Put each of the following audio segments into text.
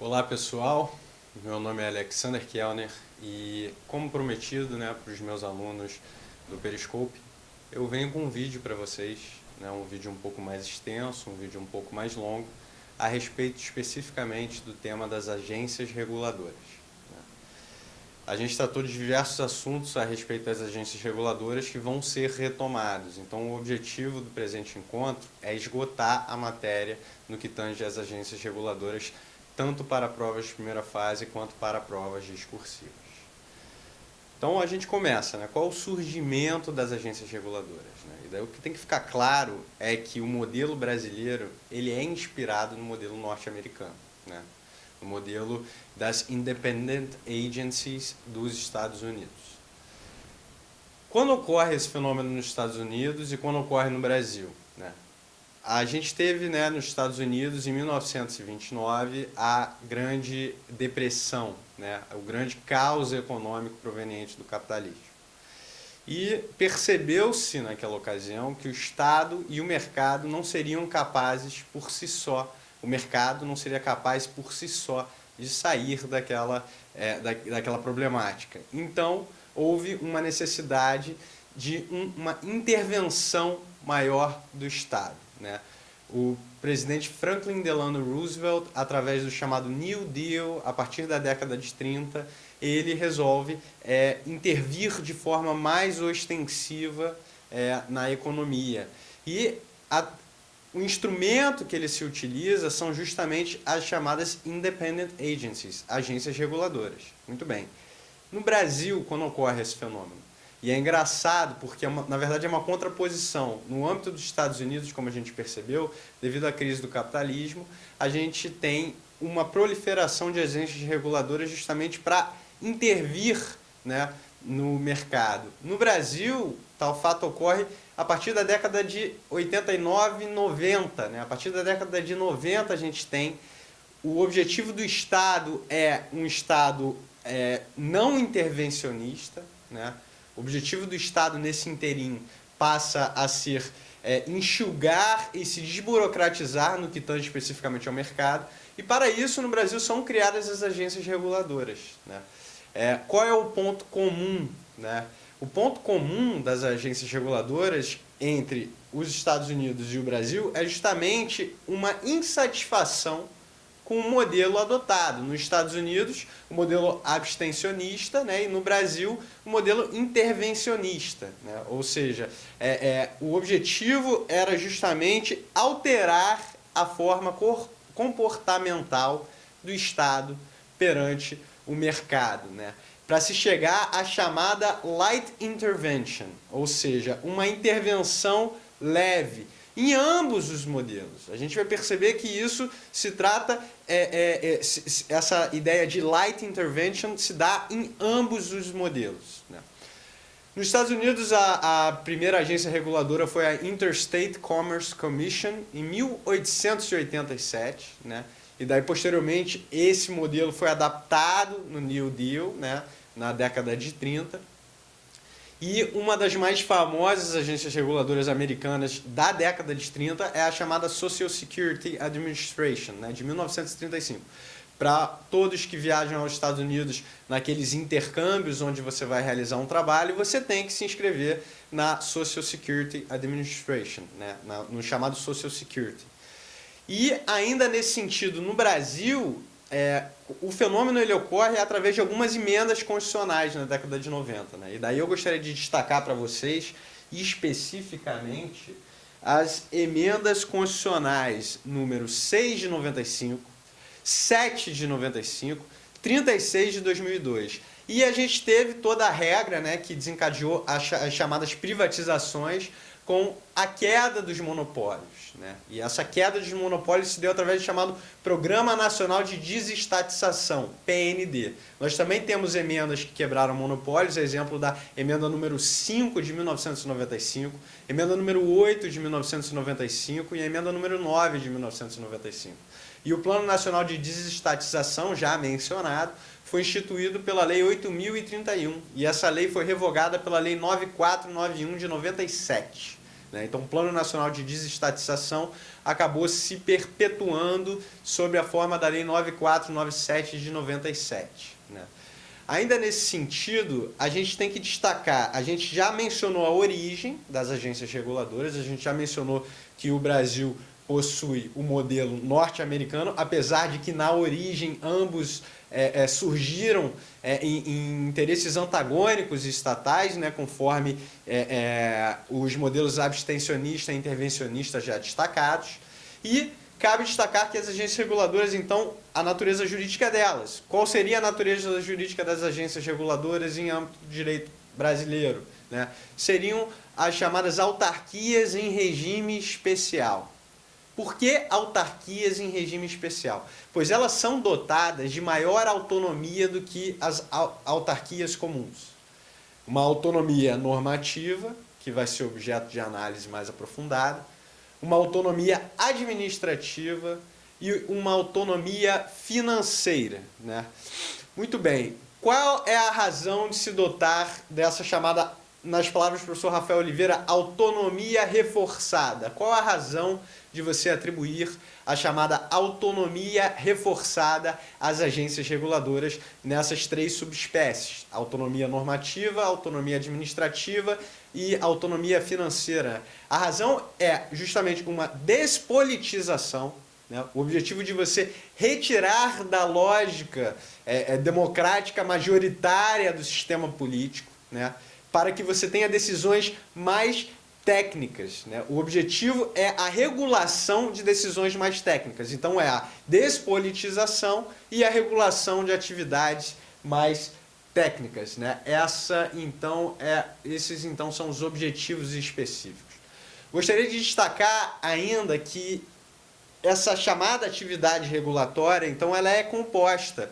Olá pessoal, meu nome é Alexander Kellner e como prometido, para os meus alunos do Periscope, eu venho com um vídeo para vocês, um vídeo um pouco mais extenso, um vídeo um pouco mais longo, a respeito especificamente do tema das agências reguladoras. A gente tratou de diversos assuntos a respeito das agências reguladoras que vão ser retomados. Então, o objetivo do presente encontro é esgotar a matéria no que tange às agências reguladoras, tanto para provas de primeira fase quanto para provas discursivas. Então, a gente começa, Qual o surgimento das agências reguladoras? E daí o que tem que ficar claro é que o modelo brasileiro ele é inspirado no modelo norte-americano, no modelo das Independent Agencies dos Estados Unidos. Quando ocorre esse fenômeno nos Estados Unidos e quando ocorre no Brasil? A gente teve nos Estados Unidos, em 1929, a Grande Depressão, o grande caos econômico proveniente do capitalismo. E percebeu-se naquela ocasião que o Estado e o mercado não seriam capazes por si só, o mercado não seria capaz por si só de sair daquela problemática. Então, houve uma necessidade de uma intervenção maior do Estado. O presidente Franklin Delano Roosevelt, através do chamado New Deal, a partir da década de 30, ele resolve intervir de forma mais ostensiva na economia. E o instrumento que ele se utiliza são justamente as chamadas Independent Agencies, agências reguladoras. Muito bem. No Brasil, quando ocorre esse fenômeno, e é engraçado porque, na verdade, é uma contraposição. No âmbito dos Estados Unidos, como a gente percebeu, devido à crise do capitalismo, a gente tem uma proliferação de agências reguladoras justamente para intervir no mercado. No Brasil, tal fato ocorre a partir da década de 89 e 90. A partir da década de 90 a gente tem o objetivo do Estado é um Estado não intervencionista. O objetivo do Estado nesse interim passa a ser enxugar e se desburocratizar no que tange especificamente ao mercado. E para isso, no Brasil, são criadas as agências reguladoras. Qual é o ponto comum? O ponto comum das agências reguladoras entre os Estados Unidos e o Brasil é justamente uma insatisfação com o modelo adotado. Nos Estados Unidos, o modelo abstencionista, e no Brasil, o modelo intervencionista. Ou seja, o objetivo era justamente alterar a forma comportamental do Estado perante o mercado, para se chegar à chamada light intervention, ou seja, uma intervenção leve, em ambos os modelos. A gente vai perceber que isso se trata, essa ideia de light intervention se dá em ambos os modelos. Nos Estados Unidos, a primeira agência reguladora foi a Interstate Commerce Commission, em 1887, e daí, posteriormente, esse modelo foi adaptado no New Deal, na década de 30. E uma das mais famosas agências reguladoras americanas da década de 30 é a chamada Social Security Administration, de 1935. Para todos que viajam aos Estados Unidos naqueles intercâmbios onde você vai realizar um trabalho, você tem que se inscrever na Social Security Administration, no chamado Social Security. E ainda nesse sentido, no Brasil, o fenômeno ele ocorre através de algumas emendas constitucionais na década de 90. E daí eu gostaria de destacar para vocês, especificamente, as emendas constitucionais número 6 de 95, 7 de 95, 36 de 2002. E a gente teve toda a regra que desencadeou as chamadas privatizações com a queda dos monopólios. E essa queda dos monopólios se deu através do chamado Programa Nacional de Desestatização, PND. Nós também temos emendas que quebraram monopólios, exemplo da emenda número 5 de 1995, emenda número 8 de 1995 e a emenda número 9 de 1995. E o Plano Nacional de Desestatização, já mencionado, foi instituído pela Lei 8.031 e essa lei foi revogada pela Lei 9491 de 97. né? Então, o Plano Nacional de Desestatização acabou se perpetuando sob a forma da Lei 9497 de 97, né? Ainda nesse sentido, a gente tem que destacar, a gente já mencionou a origem das agências reguladoras, a gente já mencionou que o Brasil possui o modelo norte-americano, apesar de que na origem ambos surgiram em interesses antagônicos estatais, né, conforme os modelos abstencionista e intervencionista já destacados. E cabe destacar que as agências reguladoras, então, a natureza jurídica delas. Qual seria a natureza jurídica das agências reguladoras em âmbito do direito brasileiro, né? Seriam as chamadas autarquias em regime especial. Por que autarquias em regime especial? Pois elas são dotadas de maior autonomia do que as autarquias comuns. Uma autonomia normativa, que vai ser objeto de análise mais aprofundada, uma autonomia administrativa e uma autonomia financeira, né? Muito bem, qual é a razão de se dotar dessa chamada, nas palavras do professor Rafael Oliveira, autonomia reforçada? Qual a razão de você atribuir a chamada autonomia reforçada às agências reguladoras nessas três subespécies? Autonomia normativa, autonomia administrativa e autonomia financeira. A razão é justamente uma despolitização, né? O objetivo de você retirar da lógica democrática majoritária do sistema político, né? Para que você tenha decisões mais técnicas, né? O objetivo é a regulação de decisões mais técnicas. Então é a despolitização e a regulação de atividades mais técnicas, né? Esses então são os objetivos específicos. Gostaria de destacar ainda que essa chamada atividade regulatória, então, ela é composta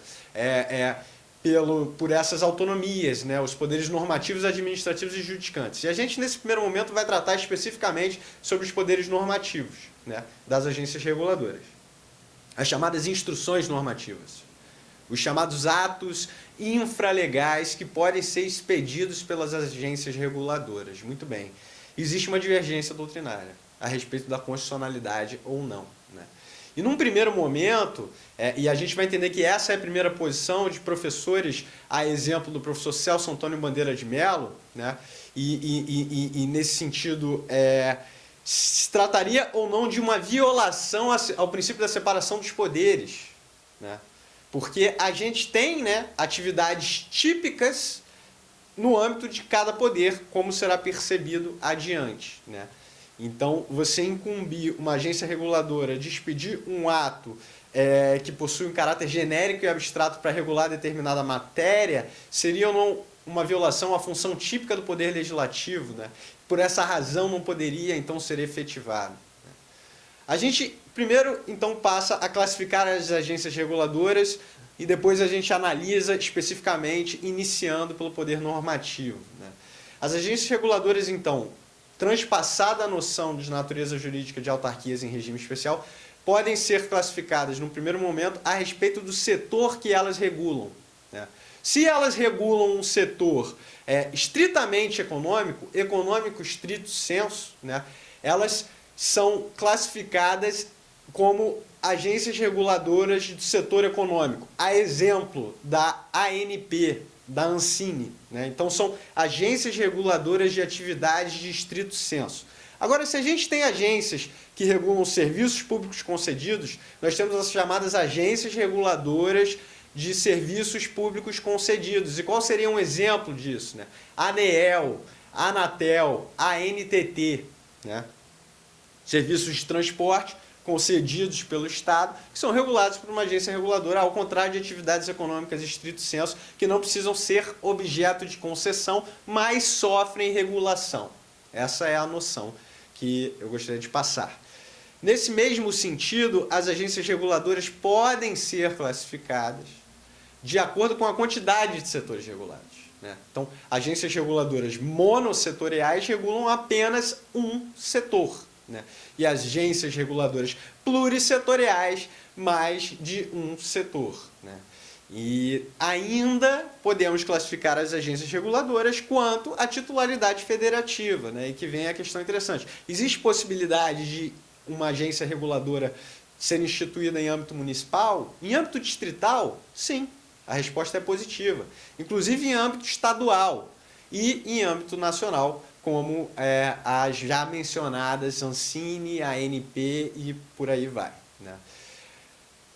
por essas autonomias, né? Os poderes normativos, administrativos e judicantes. E a gente, nesse primeiro momento, vai tratar especificamente sobre os poderes normativos, né, das agências reguladoras. As chamadas instruções normativas. Os chamados atos infralegais que podem ser expedidos pelas agências reguladoras. Muito bem. Existe uma divergência doutrinária a respeito da constitucionalidade ou não, né? E num primeiro momento, e a gente vai entender que essa é a primeira posição de professores, a exemplo do professor Celso Antônio Bandeira de Mello, né? E nesse sentido, se trataria ou não de uma violação ao princípio da separação dos poderes, né? Porque a gente tem, né, atividades típicas no âmbito de cada poder, como será percebido adiante, né? Então, você incumbir uma agência reguladora de expedir um ato que possui um caráter genérico e abstrato para regular determinada matéria, seria ou não uma violação à função típica do poder legislativo, né? Por essa razão não poderia, então, ser efetivado, né? A gente, primeiro, então, passa a classificar as agências reguladoras e depois a gente analisa especificamente, iniciando pelo poder normativo, né? As agências reguladoras, então, transpassada a noção de natureza jurídica de autarquias em regime especial, podem ser classificadas, num primeiro momento, a respeito do setor que elas regulam, né? Se elas regulam um setor estritamente econômico stricto sensu, né, elas são classificadas como agências reguladoras do setor econômico, a exemplo da ANP, da Ancine, né? Então são agências reguladoras de atividades de estrito sensu. Agora, se a gente tem agências que regulam serviços públicos concedidos, nós temos as chamadas agências reguladoras de serviços públicos concedidos. E qual seria um exemplo disso, né? A ANEEL, a Anatel, a ANTT, né? Serviços de transporte concedidos pelo Estado, que são regulados por uma agência reguladora, ao contrário de atividades econômicas estrito sensu, que não precisam ser objeto de concessão, mas sofrem regulação. Essa é a noção que eu gostaria de passar. Nesse mesmo sentido, as agências reguladoras podem ser classificadas de acordo com a quantidade de setores regulados, né? Então, agências reguladoras monossetoriais regulam apenas um setor, né? E agências reguladoras plurissetoriais, mais de um setor, né? E ainda podemos classificar as agências reguladoras quanto à titularidade federativa, né? E que vem a questão interessante. Existe possibilidade de uma agência reguladora ser instituída em âmbito municipal? Em âmbito distrital? Sim, a resposta é positiva. Inclusive em âmbito estadual e em âmbito nacional, como as já mencionadas Ancine, ANP e por aí vai, né?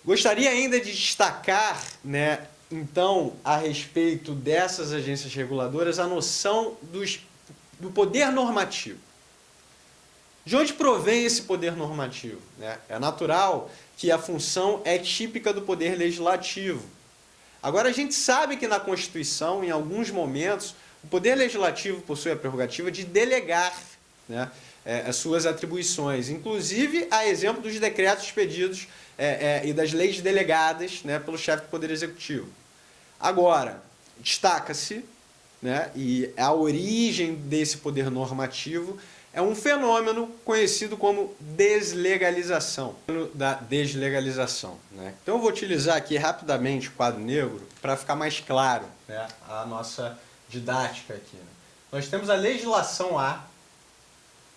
Gostaria ainda de destacar, né, então, a respeito dessas agências reguladoras, a noção do poder normativo. De onde provém esse poder normativo, né? É natural que a função é típica do poder legislativo. Agora, a gente sabe que na Constituição, em alguns momentos, o poder legislativo possui a prerrogativa de delegar, né, as suas atribuições, inclusive a exemplo dos decretos expedidos e das leis delegadas, né, pelo chefe do Poder Executivo. Agora, destaca-se, né, e a origem desse poder normativo é um fenômeno conhecido como deslegalização, da deslegalização, né? Então eu vou utilizar aqui rapidamente o quadro negro para ficar mais claro, né, a nossa didática aqui, né? Nós temos a legislação A,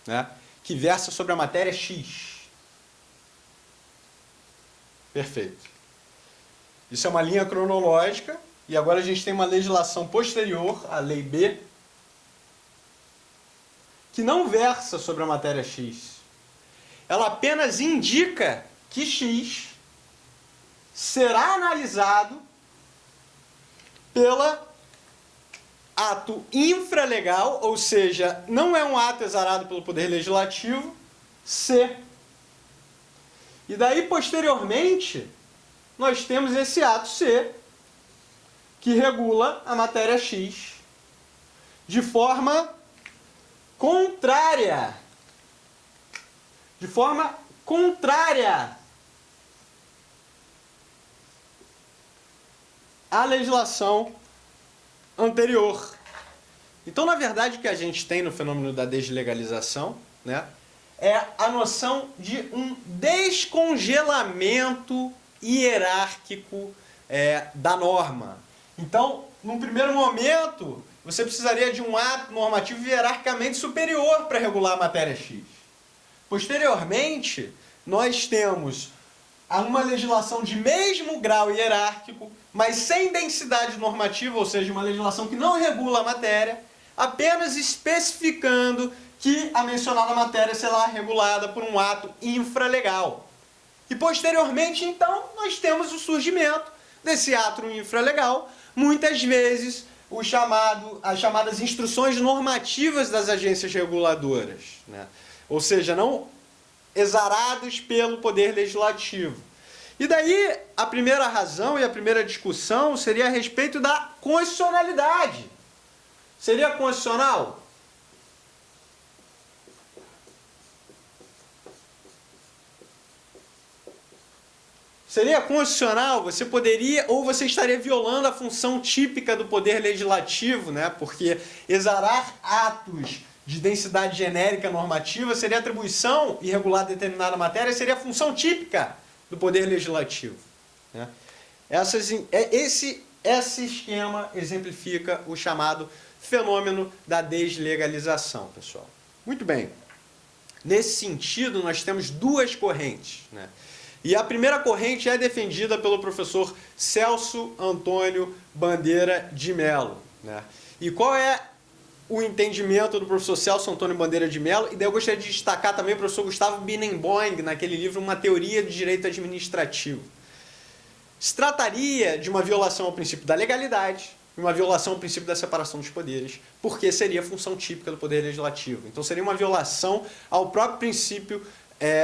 né, que versa sobre a matéria X. Perfeito. Isso é uma linha cronológica e agora a gente tem uma legislação posterior, a Lei B, que não versa sobre a matéria X. Ela apenas indica que X será analisado pela ato infralegal, ou seja, não é um ato exarado pelo Poder Legislativo, C. E daí, posteriormente, nós temos esse ato C, que regula a matéria X de forma contrária. De forma contrária à legislação anterior. Então, na verdade, o que a gente tem no fenômeno da deslegalização, né, é a noção de um descongelamento hierárquico da norma. Então, num primeiro momento, você precisaria de um ato normativo hierarquicamente superior para regular a matéria X. Posteriormente, nós temos uma legislação de mesmo grau hierárquico, mas sem densidade normativa, ou seja, uma legislação que não regula a matéria, apenas especificando que a mencionada matéria será regulada por um ato infralegal. E posteriormente, então, nós temos o surgimento desse ato infralegal, muitas vezes as chamadas instruções normativas das agências reguladoras, né? Ou seja, não exarados pelo Poder Legislativo. E daí, a primeira razão e a primeira discussão seria a respeito da constitucionalidade. Seria constitucional? Seria constitucional? Você poderia, ou você estaria violando a função típica do Poder Legislativo, né? Porque exarar atos de densidade genérica normativa seria atribuição e regular determinada matéria, seria a função típica do Poder Legislativo, né? Esse esquema exemplifica o chamado fenômeno da deslegalização, pessoal. Muito bem. Nesse sentido, nós temos duas correntes, né? E a primeira corrente é defendida pelo professor Celso Antônio Bandeira de Mello, né? E qual é o entendimento do professor Celso Antônio Bandeira de Mello? E daí eu gostaria de destacar também o professor Gustavo Binnenboim, naquele livro Uma Teoria de Direito Administrativo. Se trataria de uma violação ao princípio da legalidade, uma violação ao princípio da separação dos poderes, porque seria função típica do Poder Legislativo. Então seria uma violação ao próprio princípio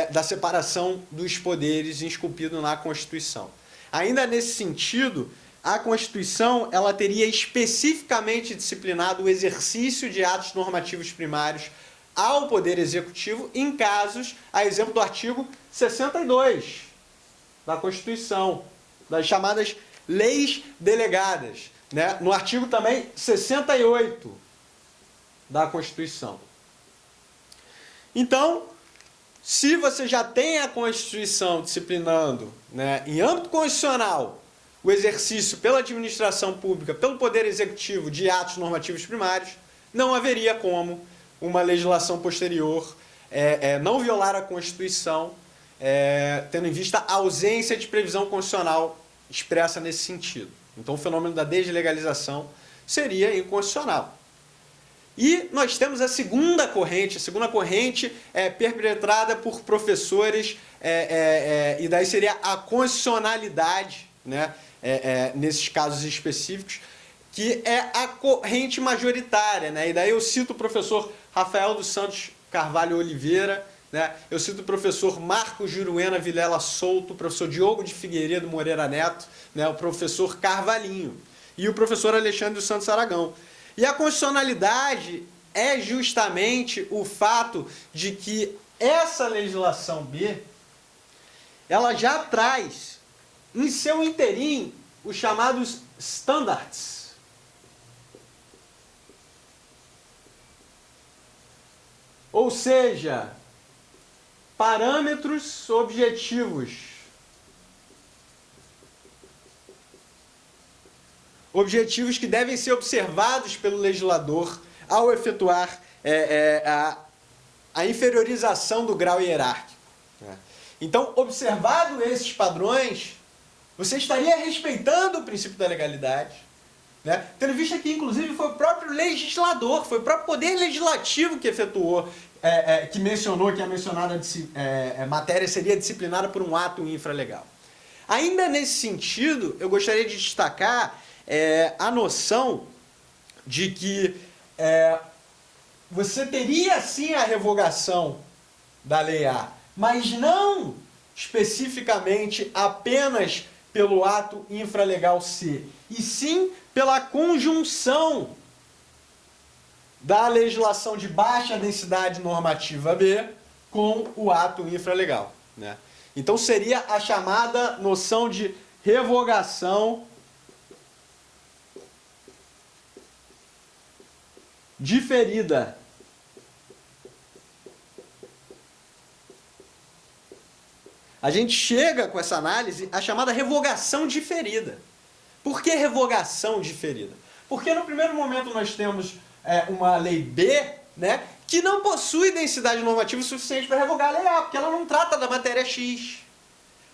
da separação dos poderes esculpido na Constituição. Ainda nesse sentido, a Constituição ela teria especificamente disciplinado o exercício de atos normativos primários ao Poder Executivo em casos, a exemplo do artigo 62 da Constituição, das chamadas leis delegadas, né? No artigo também 68 da Constituição. Então, se você já tem a Constituição disciplinando, né, em âmbito constitucional o exercício pela administração pública, pelo Poder Executivo de atos normativos primários, não haveria como uma legislação posterior não violar a Constituição, tendo em vista a ausência de previsão constitucional expressa nesse sentido. Então, o fenômeno da deslegalização seria inconstitucional. E nós temos a segunda corrente perpetrada por professores, e daí seria a constitucionalidade, né, nesses casos específicos, que é a corrente majoritária, né? E daí eu cito o professor Rafael dos Santos Carvalho Oliveira, né? Eu cito o professor Marcos Juruena Vilela Souto, o professor Diogo de Figueiredo Moreira Neto, né? O professor Carvalhinho e o professor Alexandre dos Santos Aragão. E a constitucionalidade é justamente o fato de que essa legislação B, ela já traz em seu interim os chamados standards. Ou seja, parâmetros objetivos. Objetivos que devem ser observados pelo legislador ao efetuar a inferiorização do grau hierárquico. Então, observado esses padrões, você estaria respeitando o princípio da legalidade, né? Tendo em vista que, inclusive, foi o próprio legislador, foi o próprio poder legislativo que efetuou, que mencionou que a mencionada matéria seria disciplinada por um ato infralegal. Ainda nesse sentido, eu gostaria de destacar a noção de que você teria sim a revogação da Lei A, mas não especificamente apenas pelo ato infralegal C, e sim pela conjunção da legislação de baixa densidade normativa B com o ato infralegal, né? Então seria a chamada noção de revogação diferida. A gente chega com essa análise à chamada revogação diferida. Por que revogação diferida? Porque no primeiro momento nós temos uma lei B, né, que não possui densidade normativa suficiente para revogar a lei A, porque ela não trata da matéria X.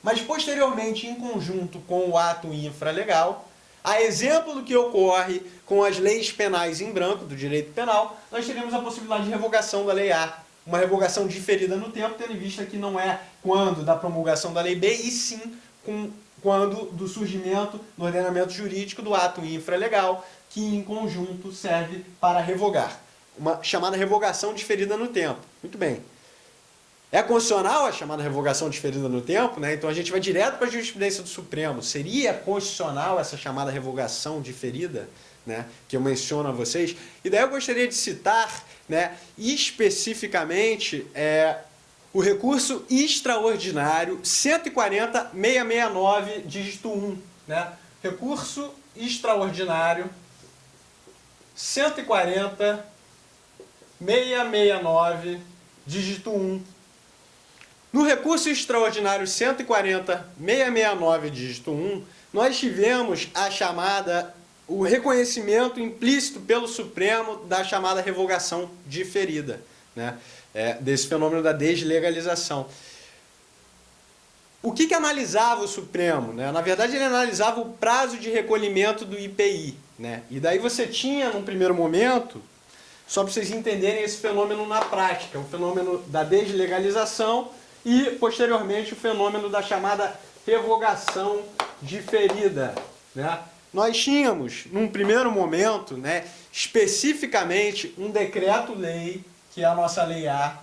Mas posteriormente, em conjunto com o ato infralegal, a exemplo do que ocorre com as leis penais em branco, do direito penal, nós teremos a possibilidade de revogação da lei A. Uma revogação diferida no tempo, tendo em vista que não é quando da promulgação da lei B, e sim quando do surgimento no ordenamento jurídico do ato infralegal, que em conjunto serve para revogar. Uma chamada revogação diferida no tempo. Muito bem. É constitucional a chamada revogação diferida no tempo, né? Então a gente vai direto para a jurisprudência do Supremo. Seria constitucional essa chamada revogação diferida, né, que eu menciono a vocês? E daí eu gostaria de citar, né, especificamente o recurso extraordinário 140.669, dígito 1. Né? Recurso extraordinário 140.669, dígito 1. No recurso extraordinário 140.669, dígito 1, nós tivemos o reconhecimento implícito pelo Supremo da chamada revogação diferida, né? Desse fenômeno da deslegalização. O que analisava o Supremo? Né? Na verdade, ele analisava o prazo de recolhimento do IPI. Né? E daí você tinha, num primeiro momento, só para vocês entenderem esse fenômeno na prática, o fenômeno da deslegalização e, posteriormente, o fenômeno da chamada revogação diferida. Né? Nós tínhamos, num primeiro momento, né, especificamente um decreto-lei, que é a nossa Lei A,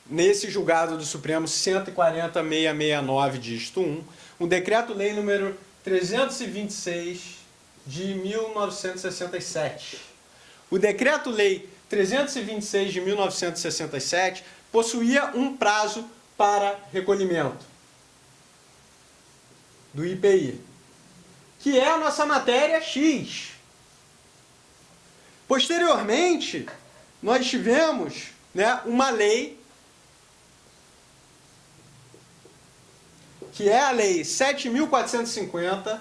nesse julgado do Supremo 140.669, dígito 1, um decreto-lei número 326 de 1967. O decreto-lei 326 de 1967 possuía um prazo para recolhimento do IPI, que é a nossa matéria X. Posteriormente, nós tivemos, né, uma lei que é a Lei 7.450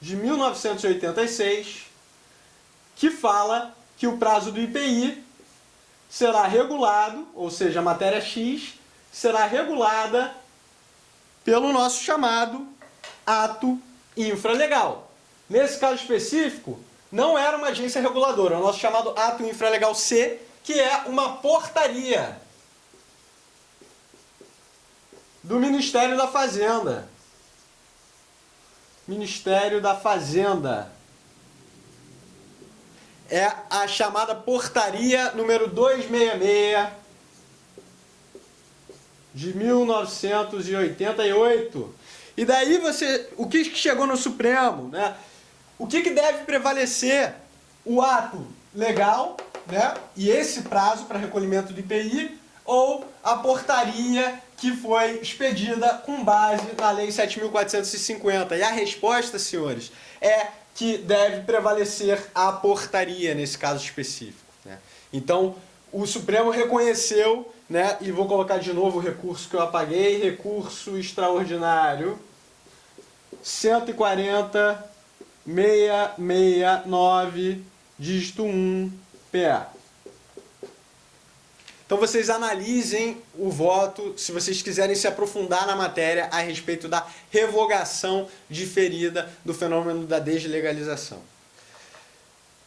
de 1986, que fala que o prazo do IPI será regulado, ou seja, a matéria X será regulada pelo nosso chamado ato infralegal. Nesse caso específico, não era uma agência reguladora, é o nosso chamado ato infralegal C, que é uma portaria do Ministério da Fazenda. Ministério da Fazenda. É a chamada portaria número 266 de 1988. E daí o que chegou no Supremo, né? O que deve prevalecer? O ato legal, né? E esse prazo para recolhimento do IPI, ou a portaria que foi expedida com base na Lei 7.450. E a resposta, senhores, é que deve prevalecer a portaria nesse caso específico, né? Então, o Supremo reconheceu, né, e vou colocar de novo o recurso que eu apaguei, recurso extraordinário 140.669, dígito 1, PA. Então vocês analisem o voto, se vocês quiserem se aprofundar na matéria a respeito da revogação diferida do fenômeno da deslegalização.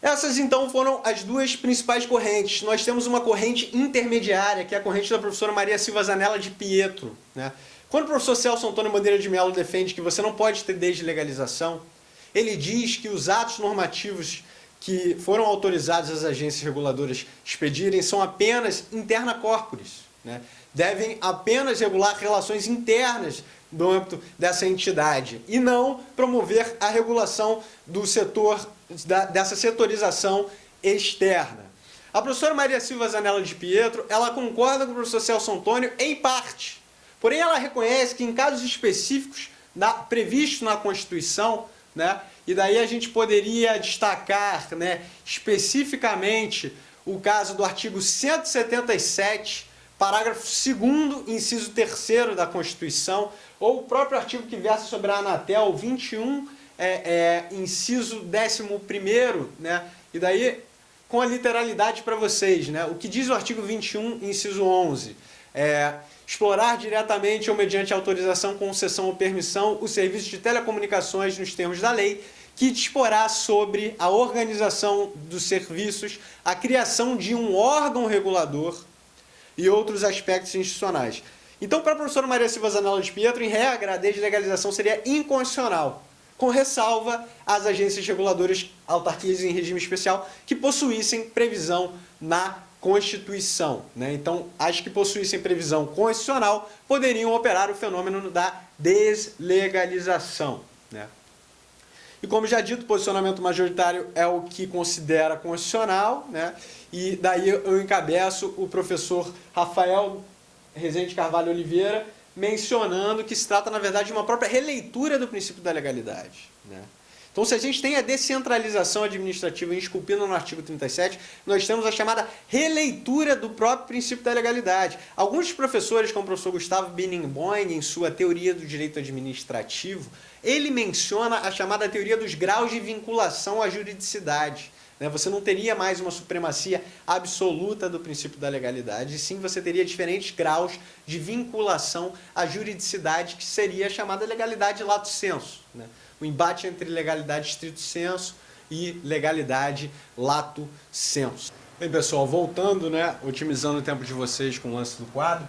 Essas então foram as duas principais correntes. Nós temos uma corrente intermediária, que é a corrente da professora Maria Silva Zanella de Pietro, né? Quando o professor Celso Antônio Bandeira de Mello defende que você não pode ter deslegalização, ele diz que os atos normativos que foram autorizados às agências reguladoras expedirem são apenas interna corporis, né? Devem apenas regular relações internas no âmbito dessa entidade e não promover a regulação do setor, dessa setorização externa. A professora Maria Silva Zanella de Pietro, ela concorda com o professor Celso Antônio em parte, porém ela reconhece que em casos específicos previstos na Constituição, né, e daí a gente poderia destacar, né, especificamente o caso do artigo 177, parágrafo 2º, inciso 3º da Constituição, ou o próprio artigo que versa sobre a Anatel, 21, inciso 11º, né, e daí com a literalidade para vocês, né, o que diz o artigo 21, inciso 11, explorar diretamente ou mediante autorização, concessão ou permissão o serviço de telecomunicações nos termos da lei, que disporá sobre a organização dos serviços, a criação de um órgão regulador e outros aspectos institucionais. Então, para a professora Maria Silva Zanella de Pietro, em regra, a deslegalização seria inconstitucional, com ressalva às agências reguladoras, autarquias em regime especial, que possuíssem previsão na Constituição, né? Então, as que possuíssem previsão constitucional poderiam operar o fenômeno da deslegalização, né? E como já dito, o posicionamento majoritário é o que considera constitucional, né? E daí eu encabeço o professor Rafael Rezende Carvalho Oliveira, mencionando que se trata, na verdade, de uma própria releitura do princípio da legalidade, né? Então, se a gente tem a descentralização administrativa esculpida no artigo 37, nós temos a chamada releitura do próprio princípio da legalidade. Alguns professores, como o professor Gustavo Binnenboim, em sua Teoria do Direito Administrativo, ele menciona a chamada teoria dos graus de vinculação à juridicidade, né? Você não teria mais uma supremacia absoluta do princípio da legalidade, e sim você teria diferentes graus de vinculação à juridicidade, que seria a chamada legalidade lato sensu, né? O embate entre legalidade stricto sensu e legalidade lato sensu. Bem, pessoal, voltando, né, otimizando o tempo de vocês com o lance do quadro,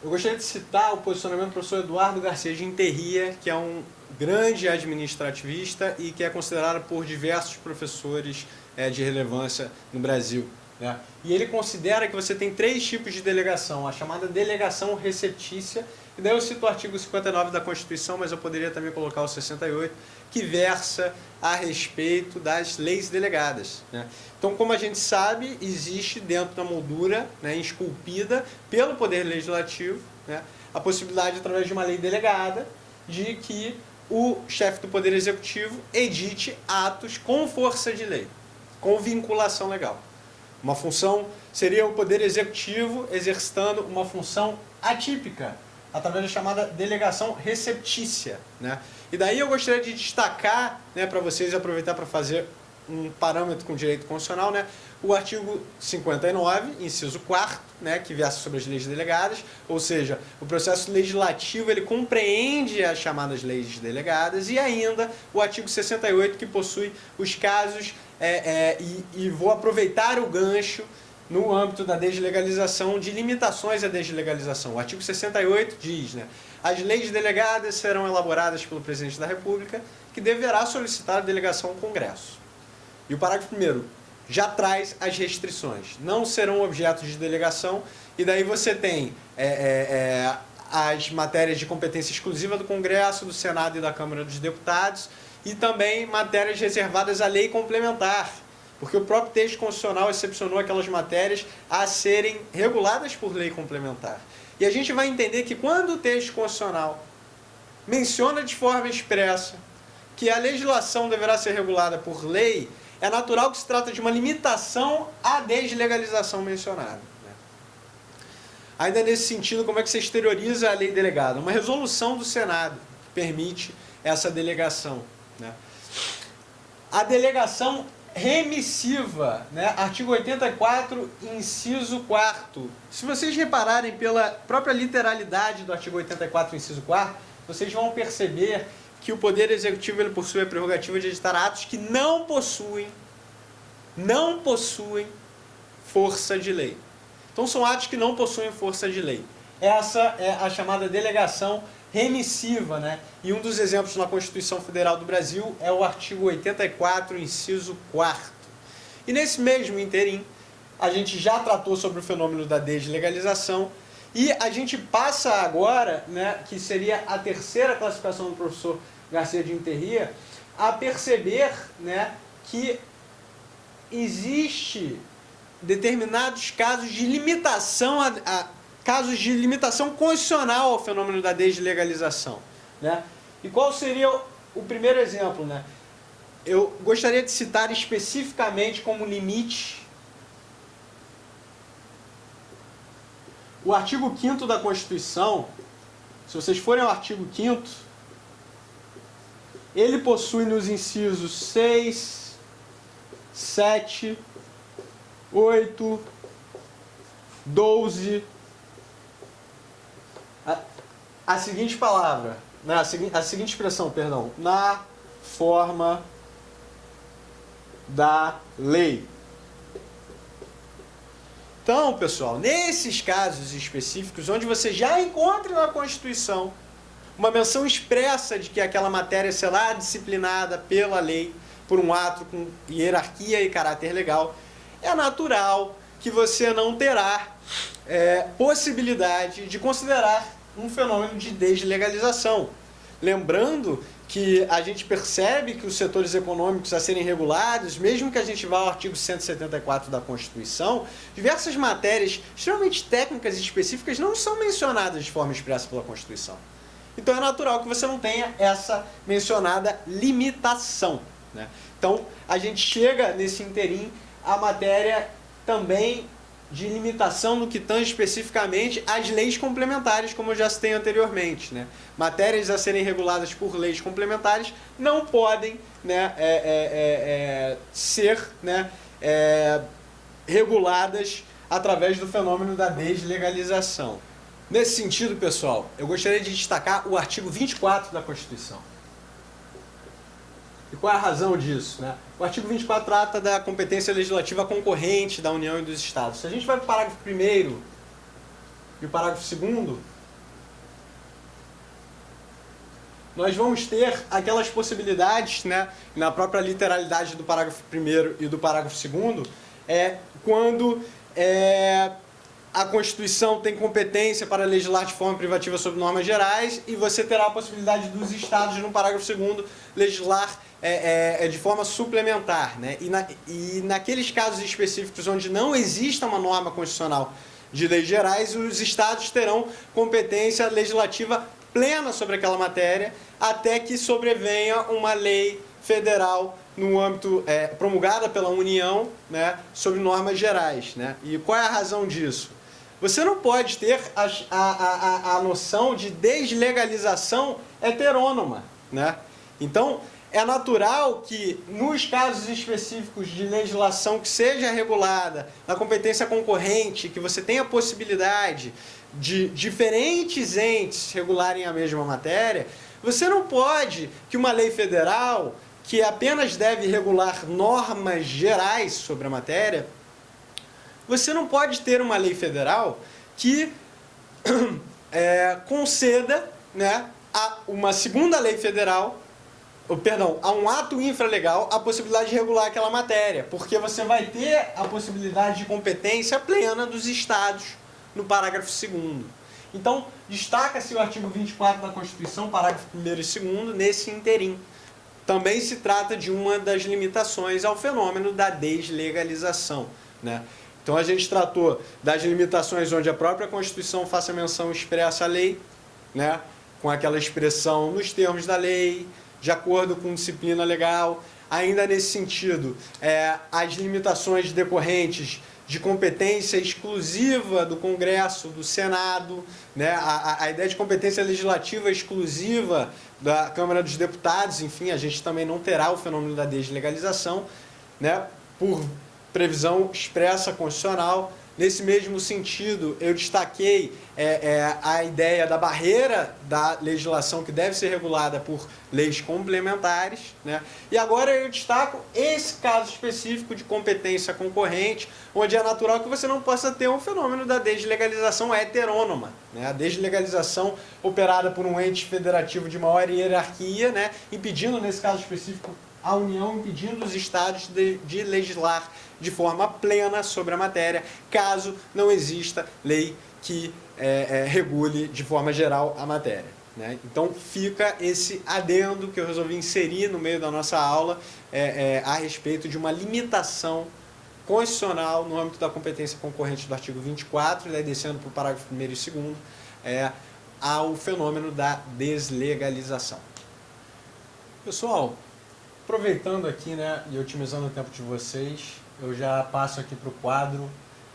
eu gostaria de citar o posicionamento do professor Eduardo Garcia de Interria, que é um grande administrativista e que é considerado por diversos professores de relevância no Brasil, né? E ele considera que você tem 3 tipos de delegação, a chamada delegação receptícia, e daí eu cito o artigo 59 da Constituição, mas eu poderia também colocar o 68, que versa a respeito das leis delegadas, né? Então, como a gente sabe, existe dentro da moldura, né, esculpida pelo Poder Legislativo, né, a possibilidade, através de uma lei delegada, de que o chefe do Poder Executivo edite atos com força de lei, com vinculação legal. Uma função seria o Poder Executivo exercitando uma função atípica, através da chamada delegação receptícia, né? E daí eu gostaria de destacar, né, para vocês, aproveitar para fazer um parâmetro com direito constitucional, né, o artigo 59, inciso 4º, né, que versa sobre as leis delegadas, ou seja, o processo legislativo ele compreende as chamadas leis delegadas, e ainda o artigo 68, que possui os casos, e vou aproveitar o gancho no âmbito da deslegalização, de limitações à deslegalização. O artigo 68 diz, né, as leis delegadas serão elaboradas pelo Presidente da República, que deverá solicitar a delegação ao Congresso. E o parágrafo 1º já traz as restrições. Não serão objetos de delegação, e daí você tem as matérias de competência exclusiva do Congresso, do Senado e da Câmara dos Deputados, e também matérias reservadas à lei complementar, porque o próprio texto constitucional excepcionou aquelas matérias a serem reguladas por lei complementar. E a gente vai entender que quando o texto constitucional menciona de forma expressa que a legislação deverá ser regulada por lei, é natural que se trata de uma limitação à deslegalização mencionada. Ainda nesse sentido, como é que se exterioriza a lei delegada? Uma resolução do Senado que permite essa delegação, né? A delegação remissiva, né? Artigo 84, inciso 4º. Se vocês repararem pela própria literalidade do artigo 84, inciso 4º, vocês vão perceber que o Poder Executivo ele possui a prerrogativa de editar atos que não possuem força de lei. Então são atos que não possuem força de lei. Essa é a chamada delegação remissiva, né? E um dos exemplos na Constituição Federal do Brasil é o artigo 84, inciso 4º. E nesse mesmo interim, a gente já tratou sobre o fenômeno da deslegalização, e a gente passa agora, né, que seria a terceira classificação do professor Garcia de Interria, a perceber, né, que existe determinados casos de limitação casos de limitação constitucional ao fenômeno da deslegalização, né? E qual seria o primeiro exemplo, né? Eu gostaria de citar especificamente como limite o artigo 5º da Constituição. Se vocês forem ao artigo 5º, ele possui nos incisos 6, 7, 8, 12, a seguinte palavra, né, a seguinte expressão, perdão, na forma da lei. Então, pessoal, nesses casos específicos, onde você já encontra na Constituição uma menção expressa de que aquela matéria será disciplinada pela lei, por um ato com hierarquia e caráter legal, é natural que você não terá possibilidade de considerar um fenômeno de deslegalização. Lembrando que a gente percebe que os setores econômicos a serem regulados, mesmo que a gente vá ao artigo 174 da Constituição, diversas matérias extremamente técnicas e específicas não são mencionadas de forma expressa pela Constituição. Então é natural que você não tenha essa mencionada limitação, né? Então a gente chega nesse interim à matéria também de limitação no que tange especificamente às leis complementares, como eu já citei anteriormente, né? Matérias a serem reguladas por leis complementares não podem, né, ser, né, reguladas através do fenômeno da deslegalização. Nesse sentido, pessoal, eu gostaria de destacar o artigo 24 da Constituição. E qual é a razão disso, né? O artigo 24 trata da competência legislativa concorrente da União e dos Estados. Se a gente vai para o parágrafo 1º e o parágrafo 2º, nós vamos ter aquelas possibilidades, né, na própria literalidade do parágrafo 1º e do parágrafo 2º, quando a Constituição tem competência para legislar de forma privativa sobre normas gerais, e você terá a possibilidade dos Estados, no parágrafo 2º, legislar de forma suplementar, né? E naqueles casos específicos onde não exista uma norma constitucional de leis gerais, os Estados terão competência legislativa plena sobre aquela matéria, até que sobrevenha uma lei federal no âmbito promulgada pela União, né, sobre normas gerais, né? E qual é a razão disso? Você não pode ter a noção de deslegalização heterônoma, né? Então, é natural que, nos casos específicos de legislação que seja regulada, na competência concorrente, que você tenha a possibilidade de diferentes entes regularem a mesma matéria, você não pode que uma lei federal, que apenas deve regular normas gerais sobre a matéria, você não pode ter uma lei federal que conceda, né, a uma segunda lei federal, a um ato infralegal, a possibilidade de regular aquela matéria, porque você vai ter a possibilidade de competência plena dos estados no parágrafo 2º. Então, destaca-se o artigo 24 da Constituição, parágrafo 1º e 2º, nesse interim. Também se trata de uma das limitações ao fenômeno da deslegalização, né? Então, a gente tratou das limitações onde a própria Constituição faça menção expressa à lei, né, com aquela expressão nos termos da lei, de acordo com disciplina legal. Ainda nesse sentido, as limitações decorrentes de competência exclusiva do Congresso, do Senado, né, a ideia de competência legislativa exclusiva da Câmara dos Deputados, enfim, a gente também não terá o fenômeno da deslegalização, né, por previsão expressa constitucional. Nesse mesmo sentido, eu destaquei a ideia da barreira da legislação que deve ser regulada por leis complementares, né? E agora eu destaco esse caso específico de competência concorrente, onde é natural que você não possa ter um fenômeno da deslegalização heterônoma, né? A deslegalização operada por um ente federativo de maior hierarquia, né, impedindo, nesse caso específico, a União, impedindo os estados de legislar de forma plena sobre a matéria, caso não exista lei que regule de forma geral a matéria, né? Então fica esse adendo que eu resolvi inserir no meio da nossa aula a respeito de uma limitação constitucional no âmbito da competência concorrente do artigo 24, e daí descendo para o parágrafo 1º e 2º, ao fenômeno da deslegalização. Pessoal, aproveitando aqui, né, e otimizando o tempo de vocês, eu já passo aqui para o quadro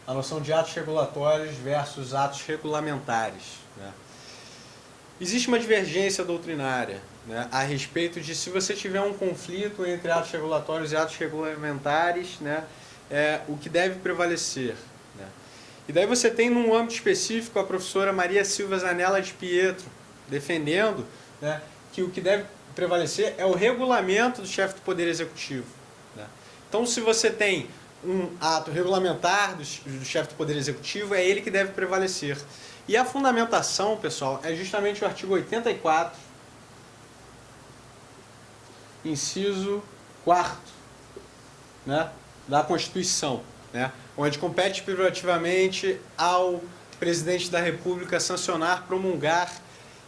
a noção de atos regulatórios versus atos regulamentares, né? Existe uma divergência doutrinária, né, a respeito de se você tiver um conflito entre atos regulatórios e atos regulamentares, né, o que deve prevalecer, né? E daí você tem, num âmbito específico, a professora Maria Silva Zanella de Pietro defendendo, né, que o que deve prevalecer é o regulamento do chefe do Poder Executivo, né? Então, se você tem um ato regulamentar do chefe do Poder Executivo, é ele que deve prevalecer. E a fundamentação, pessoal, é justamente o artigo 84, inciso 4º, né, da Constituição, né, onde compete privativamente ao presidente da República sancionar, promulgar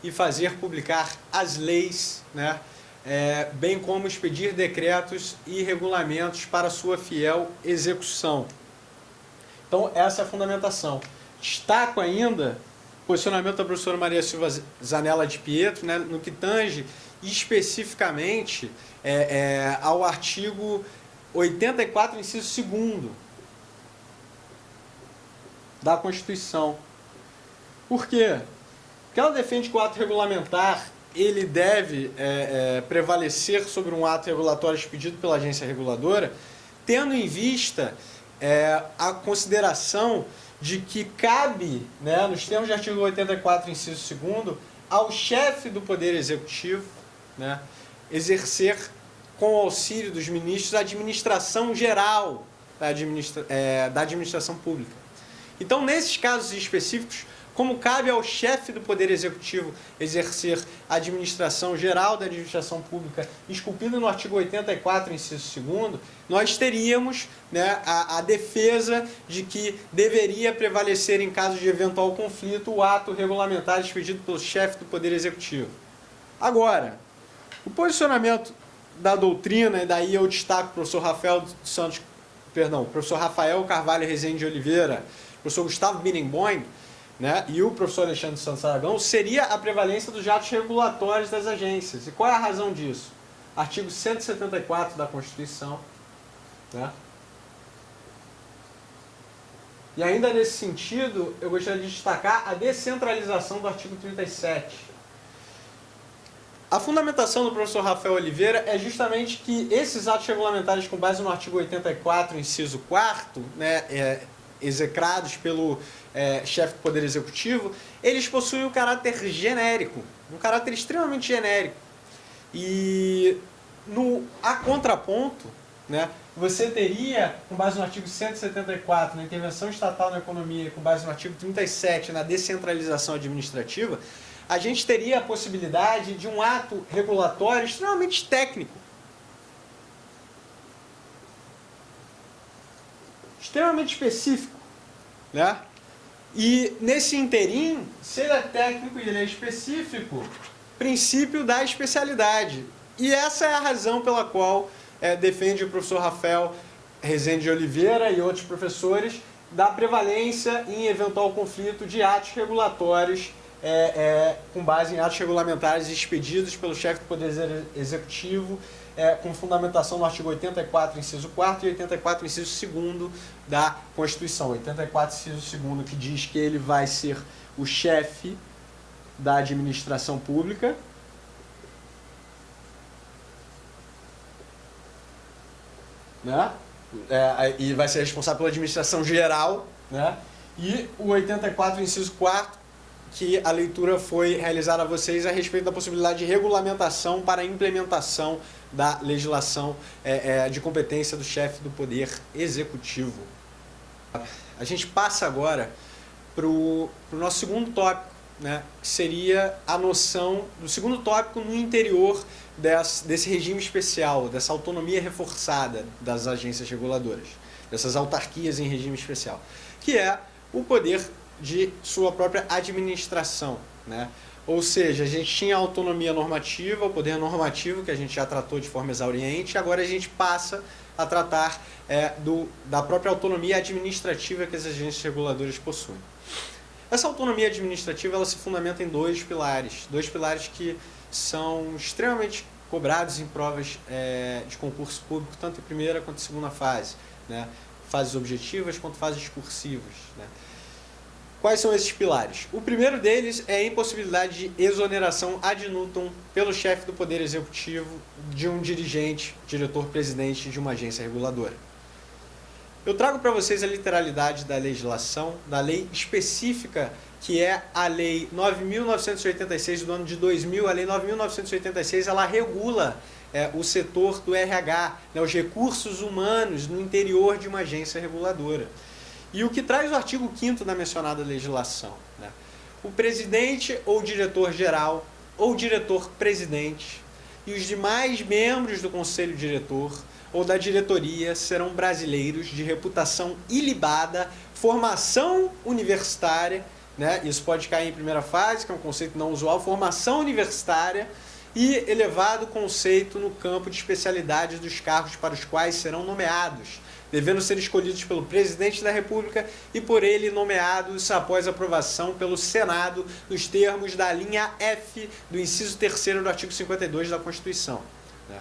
e fazer publicar as leis, né, bem como expedir decretos e regulamentos para sua fiel execução. Então, essa é a fundamentação. Destaco ainda o posicionamento da professora Maria Silva Zanella de Pietro, né, no que tange especificamente ao artigo 84, inciso 2º da Constituição. Por quê? Porque ela defende que o ato regulamentar ele deve prevalecer sobre um ato regulatório expedido pela agência reguladora, tendo em vista a consideração de que cabe, né, nos termos do artigo 84, inciso 2º, ao chefe do Poder Executivo, né, exercer, com o auxílio dos ministros, a administração geral da administração pública. Então, nesses casos específicos, como cabe ao chefe do Poder Executivo exercer a administração geral da administração pública, esculpida no artigo 84, inciso 2º, nós teríamos, né, a defesa de que deveria prevalecer, em caso de eventual conflito, o ato regulamentar expedido pelo chefe do Poder Executivo. Agora, o posicionamento da doutrina, e daí eu destaco o professor Rafael Carvalho Rezende de Oliveira, o professor Gustavo Birenboim, né, e o professor Alexandre Santos Aragão, seria a prevalência dos atos regulatórios das agências. E qual é a razão disso? artigo 174 da Constituição, né? E ainda nesse sentido, eu gostaria de destacar a descentralização do artigo 37. A fundamentação do professor Rafael Oliveira é justamente que esses atos regulamentares com base no artigo 84, inciso 4º, né, execrados pelo chefe do Poder Executivo, eles possuem um caráter genérico, um caráter extremamente genérico. E a contraponto, né, você teria, com base no artigo 174, na intervenção estatal na economia, com base no artigo 37, na descentralização administrativa, a gente teria a possibilidade de um ato regulatório extremamente técnico. Extremamente específico, né? E nesse interim, se ele é técnico e ele é específico, princípio da especialidade. E essa é a razão pela qual defende o professor Rafael Rezende de Oliveira e outros professores da prevalência em eventual conflito de atos regulatórios com base em atos regulamentares expedidos pelo chefe do Poder Executivo, com fundamentação no artigo 84, inciso 4º e 84, inciso 2º da Constituição. 84, inciso 2º, que diz que ele vai ser o chefe da administração pública, né? E vai ser responsável pela administração geral, né? E o 84, inciso 4º, que a leitura foi realizada a vocês a respeito da possibilidade de regulamentação para a implementação da legislação de competência do chefe do Poder Executivo. A gente passa agora para o nosso segundo tópico, né, que seria a noção do segundo tópico no interior desse regime especial, dessa autonomia reforçada das agências reguladoras, dessas autarquias em regime especial, que é o poder de sua própria administração, né? Ou seja, a gente tinha a autonomia normativa, o poder normativo, que a gente já tratou de forma exauriente, agora a gente passa a tratar da própria autonomia administrativa que as agências reguladoras possuem. Essa autonomia administrativa ela se fundamenta em dois pilares que são extremamente cobrados em provas de concurso público, tanto em primeira quanto em segunda fase, né? Fases objetivas quanto fases discursivas, né? Quais são esses pilares? O primeiro deles é a impossibilidade de exoneração ad nutum pelo chefe do Poder Executivo de um dirigente, diretor-presidente de uma agência reguladora. Eu trago para vocês a literalidade da legislação, da lei específica, que é a Lei 9.986 do ano de 2000. A Lei 9.986 ela regula o setor do RH, né, os recursos humanos no interior de uma agência reguladora. E o que traz o artigo 5º da mencionada legislação, né? O presidente ou diretor-geral ou diretor-presidente e os demais membros do conselho diretor ou da diretoria serão brasileiros de reputação ilibada, formação universitária, né? Isso pode cair em primeira fase, que é um conceito não usual, formação universitária e elevado conceito no campo de especialidade dos cargos para os quais serão nomeados, devendo ser escolhidos pelo presidente da República e por ele nomeados após aprovação pelo Senado nos termos da linha F do inciso 3º do artigo 52 da Constituição, né?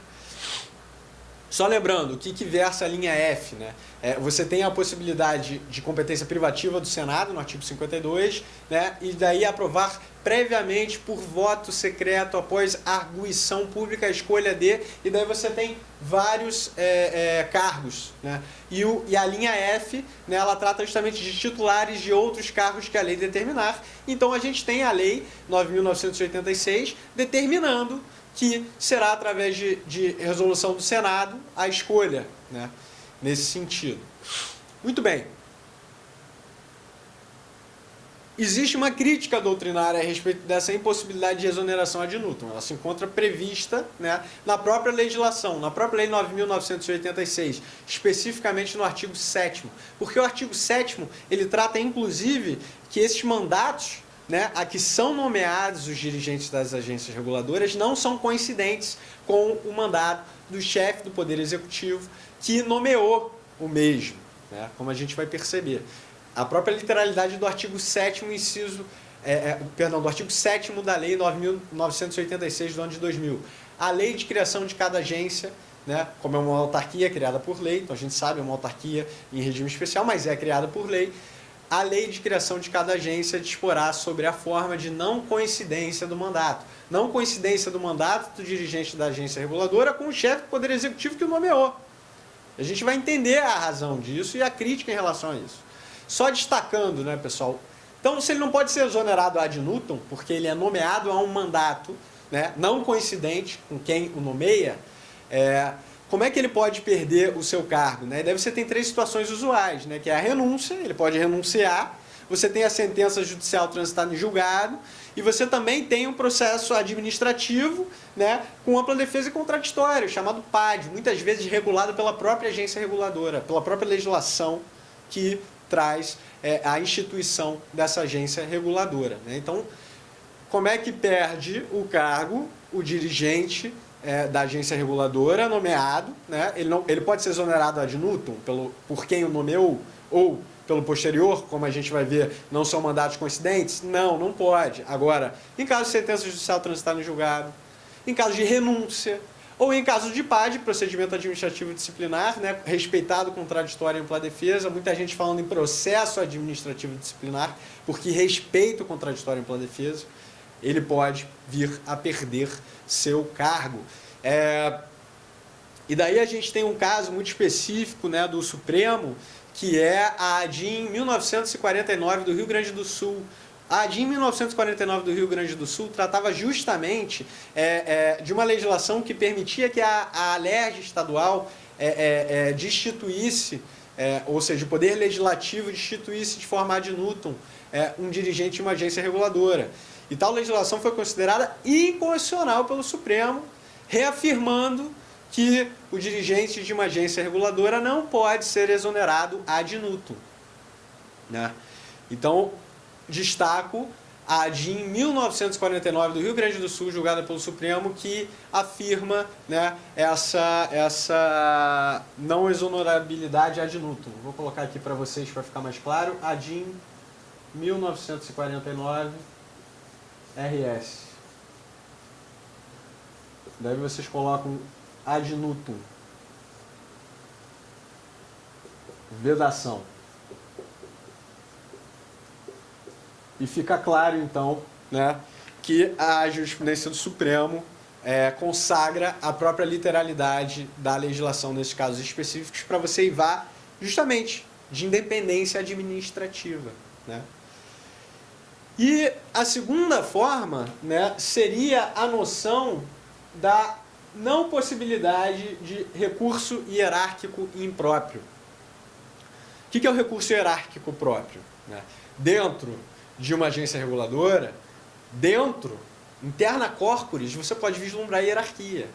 Só lembrando, o que versa a linha F, né? Você tem a possibilidade de competência privativa do Senado, no artigo 52, né? E daí aprovar previamente por voto secreto após arguição pública a escolha de, e daí você tem vários cargos, né? E a linha F, né, ela trata justamente de titulares de outros cargos que a lei determinar. Então a gente tem a Lei 9.986 determinando que será através de resolução do Senado a escolha, né, nesse sentido. Muito bem. Existe uma crítica doutrinária a respeito dessa impossibilidade de exoneração ad nutum. Ela se encontra prevista, né, na própria legislação, na própria Lei 9.986, especificamente no artigo 7º. Porque o artigo 7º, ele trata, inclusive, que esses mandatos, né, a que são nomeados os dirigentes das agências reguladoras não são coincidentes com o mandato do chefe do Poder Executivo que nomeou o mesmo, né, como a gente vai perceber. A própria literalidade do artigo 7º, do artigo 7º da Lei 9.986 do ano de 2000. a lei de criação de cada agência, né? Como é uma autarquia criada por lei, então a gente sabe, é uma autarquia em regime especial, mas é criada por lei. A lei de criação de cada agência disporá sobre a forma de não coincidência do mandato. Não coincidência do mandato do dirigente da agência reguladora com o chefe do Poder Executivo que o nomeou. A gente vai entender a razão disso e a crítica em relação a isso. Só destacando, né, pessoal? Então, se ele não pode ser exonerado ad nutum, porque ele é nomeado a um mandato, né, não coincidente com quem o nomeia, como é que ele pode perder o seu cargo? Né? Daí você tem 3 situações usuais, né? Que é a renúncia, ele pode renunciar, você tem a sentença judicial transitada em julgado, e você também tem um processo administrativo, né, com ampla defesa e contraditória, chamado PAD, muitas vezes regulado pela própria agência reguladora, pela própria legislação que traz a instituição dessa agência reguladora. Né? Então, como é que perde o cargo o dirigente da agência reguladora nomeado, né? Ele pode ser exonerado ad nutum por quem o nomeou, ou pelo posterior, como a gente vai ver, não são mandatos coincidentes? Não, não pode. Agora, em caso de sentença judicial transitada em julgado, em caso de renúncia, ou em caso de PAD, procedimento administrativo disciplinar, né? Respeitado, contraditório e ampla defesa, muita gente falando em processo administrativo disciplinar, porque respeita o contraditório e ampla defesa, ele pode vir a perder seu cargo. E daí a gente tem um caso muito específico, né, do Supremo, que é a ADIM 1949 do Rio Grande do Sul. A ADIM 1949 do Rio Grande do Sul tratava justamente de uma legislação que permitia que a Alerj estadual destituísse, ou seja, o Poder Legislativo destituísse de forma ad nutum um dirigente de uma agência reguladora. E tal legislação foi considerada inconstitucional pelo Supremo, reafirmando que o dirigente de uma agência reguladora não pode ser exonerado ad nutum. Né? Então, destaco a ADIM 1949 do Rio Grande do Sul, julgada pelo Supremo, que afirma, né, essa não exonerabilidade ad nutum. Vou colocar aqui para vocês para ficar mais claro. ADIM 1949 RS. Daí vocês colocam ad nutum. Vedação. E fica claro, então, né, que a jurisprudência do Supremo consagra a própria literalidade da legislação nesses casos específicos para você ir justamente de independência administrativa. Né? E a segunda forma, né, seria a noção da não possibilidade de recurso hierárquico impróprio. O que é o recurso hierárquico próprio? Né? Dentro de uma agência reguladora, interna corporis, você pode vislumbrar hierarquia.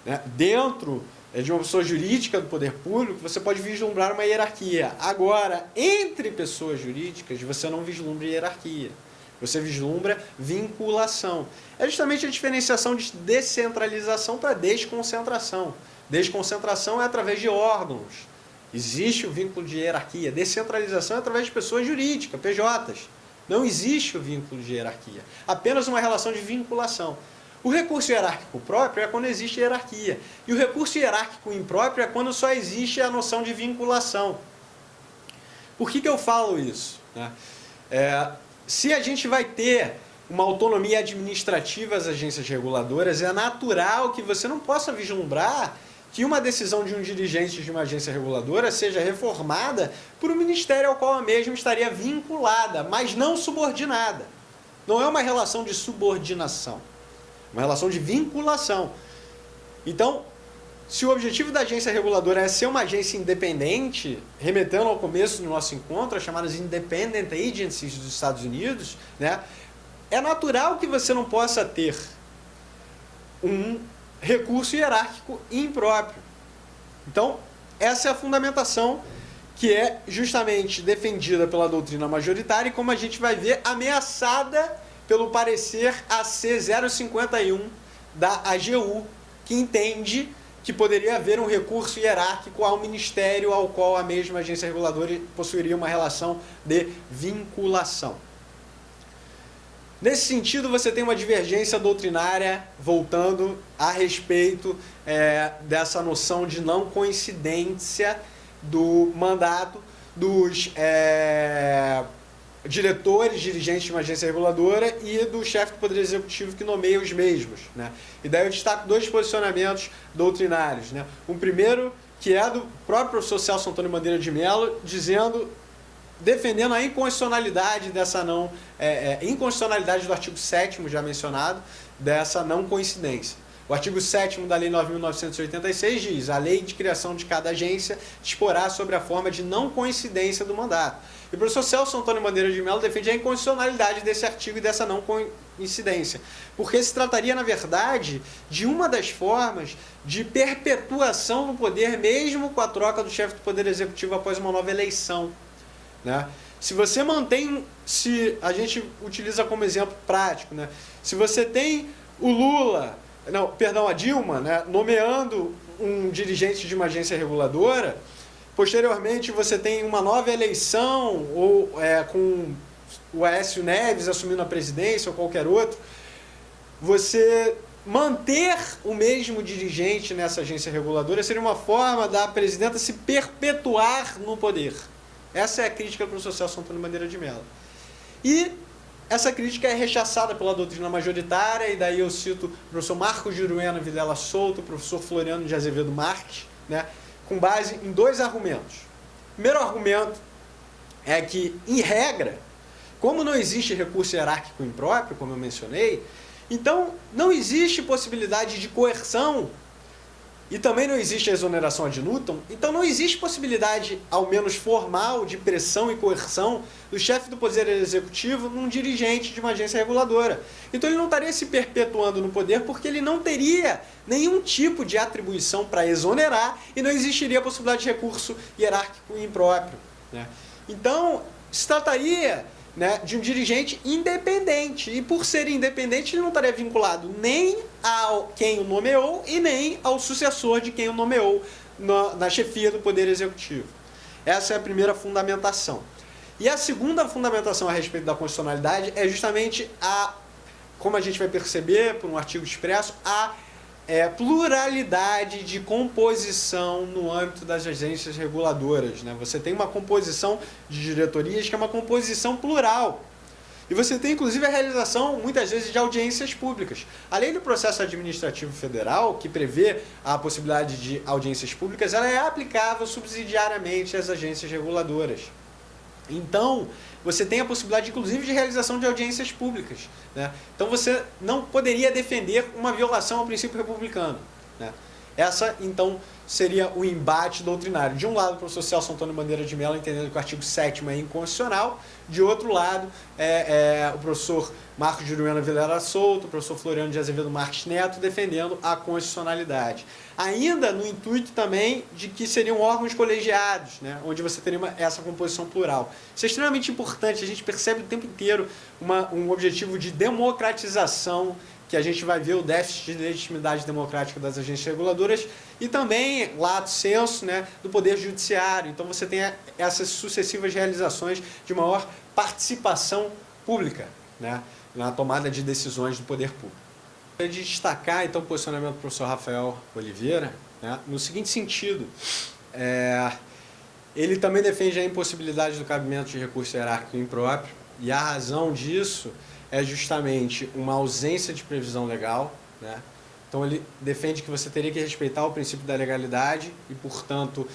Né? Dentro de uma pessoa jurídica do poder público, você pode vislumbrar uma hierarquia. Agora, entre pessoas jurídicas, você não vislumbra hierarquia. Você vislumbra vinculação. É justamente a diferenciação de descentralização para desconcentração. Desconcentração é através de órgãos. Existe o vínculo de hierarquia. Descentralização é através de pessoas jurídicas, PJs. Não existe o vínculo de hierarquia. Apenas uma relação de vinculação. O recurso hierárquico próprio é quando existe hierarquia. E o recurso hierárquico impróprio é quando só existe a noção de vinculação. Por que eu falo isso? Né? Se a gente vai ter uma autonomia administrativa às agências reguladoras, é natural que você não possa vislumbrar que uma decisão de um dirigente de uma agência reguladora seja reformada por um ministério ao qual a mesma estaria vinculada, mas não subordinada. Não é uma relação de subordinação, é uma relação de vinculação. Então, se o objetivo da agência reguladora é ser uma agência independente, remetendo ao começo do nosso encontro, as chamadas Independent Agencies dos Estados Unidos, né, é natural que você não possa ter um recurso hierárquico impróprio. Então, essa é a fundamentação que é justamente defendida pela doutrina majoritária e, como a gente vai ver, ameaçada pelo parecer AC 051 da AGU, que entende que poderia haver um recurso hierárquico ao ministério ao qual a mesma agência reguladora possuiria uma relação de vinculação. Nesse sentido, você tem uma divergência doutrinária, voltando a respeito dessa noção de não coincidência do mandato dos diretores, dirigentes de uma agência reguladora e do chefe do Poder Executivo que nomeia os mesmos, né? E daí eu destaco dois posicionamentos doutrinários, né? Um primeiro, que é do próprio professor Celso Antônio Bandeira de Mello, defendendo a inconstitucionalidade dessa inconstitucionalidade do artigo 7º já mencionado, dessa não coincidência. O artigo 7º da Lei 9.986 diz: a lei de criação de cada agência disporá sobre a forma de não coincidência do mandato. E o professor Celso Antônio Bandeira de Mello defende a inconstitucionalidade desse artigo e dessa não coincidência, porque se trataria, na verdade, de uma das formas de perpetuação do poder, mesmo com a troca do chefe do Poder Executivo após uma nova eleição, né? Se você mantém, se a gente utiliza como exemplo prático, né? Se você tem o Lula, a Dilma, né, nomeando um dirigente de uma agência reguladora, posteriormente você tem uma nova eleição, ou com o Aécio Neves assumindo a presidência ou qualquer outro, você manter o mesmo dirigente nessa agência reguladora seria uma forma da presidenta se perpetuar no poder. Essa é a crítica do professor Celso Antônio Bandeira de Mello. E essa crítica é rechaçada pela doutrina majoritária, e daí eu cito o professor Marcos Giruena Vilela Souto, o professor Floriano de Azevedo Marques, né, com base em dois argumentos. O primeiro argumento é que, em regra, como não existe recurso hierárquico impróprio, como eu mencionei, então não existe possibilidade de coerção e também não existe a exoneração ad nutum, então não existe possibilidade, ao menos formal, de pressão e coerção do chefe do Poder Executivo num dirigente de uma agência reguladora. Então ele não estaria se perpetuando no poder porque ele não teria nenhum tipo de atribuição para exonerar e não existiria a possibilidade de recurso hierárquico impróprio, né? Então se trataria, né, de um dirigente independente, e por ser independente ele não estaria vinculado nem ao quem o nomeou e nem ao sucessor de quem o nomeou na chefia do Poder Executivo. Essa é a primeira fundamentação. E a segunda fundamentação a respeito da constitucionalidade é justamente como a gente vai perceber por um artigo expresso, a pluralidade de composição no âmbito das agências reguladoras, né? Você tem uma composição de diretorias que é uma composição plural. E você tem, inclusive, a realização, muitas vezes, de audiências públicas. A lei do processo administrativo federal, que prevê a possibilidade de audiências públicas, ela é aplicável subsidiariamente às agências reguladoras. Então, você tem a possibilidade, inclusive, de realização de audiências públicas, né? Então, você não poderia defender uma violação ao princípio republicano, né? Essa, então, seria o embate doutrinário. De um lado, o professor Celso Antônio Bandeira de Mello entendendo que o artigo 7º é inconstitucional. De outro lado, o professor Marcos Giruena Vilela Souto, o professor Floriano de Azevedo Marques Neto defendendo a constitucionalidade. Ainda no intuito também de que seriam órgãos colegiados, né, onde você teria essa composição plural. Isso é extremamente importante, a gente percebe o tempo inteiro um objetivo de democratização, que a gente vai ver o déficit de legitimidade democrática das agências reguladoras e também, lato sensu, né, do Poder Judiciário. Então você tem essas sucessivas realizações de maior participação pública, né, na tomada de decisões do poder público. Eu de destacar, então, o posicionamento do professor Rafael Oliveira, né, no seguinte sentido: ele também defende a impossibilidade do cabimento de recurso hierárquico impróprio, e a razão disso é justamente uma ausência de previsão legal, né? Então ele defende que você teria que respeitar o princípio da legalidade e, portanto,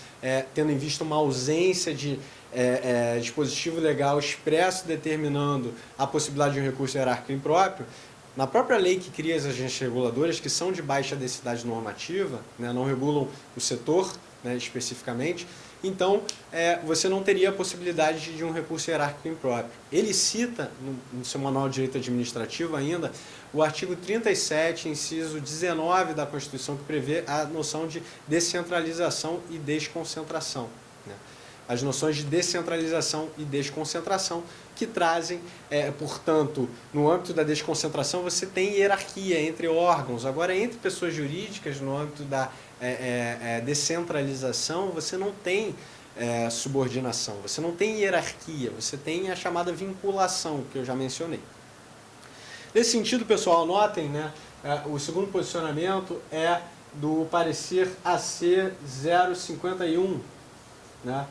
tendo em vista uma ausência de dispositivo legal expresso determinando a possibilidade de um recurso hierárquico impróprio, na própria lei que cria as agências reguladoras, que são de baixa densidade normativa, né, não regulam o setor, né, especificamente, então você não teria a possibilidade de um recurso hierárquico impróprio. Ele cita, no seu Manual de Direito Administrativo ainda, o artigo 37, inciso 19 da Constituição, que prevê a noção de descentralização e desconcentração, né? As noções de descentralização e desconcentração que trazem, portanto, no âmbito da desconcentração você tem hierarquia entre órgãos. Agora, entre pessoas jurídicas, no âmbito da descentralização, você não tem subordinação, você não tem hierarquia, você tem a chamada vinculação, que eu já mencionei. Nesse sentido, pessoal, notem, né, o segundo posicionamento é do parecer AC 051, né,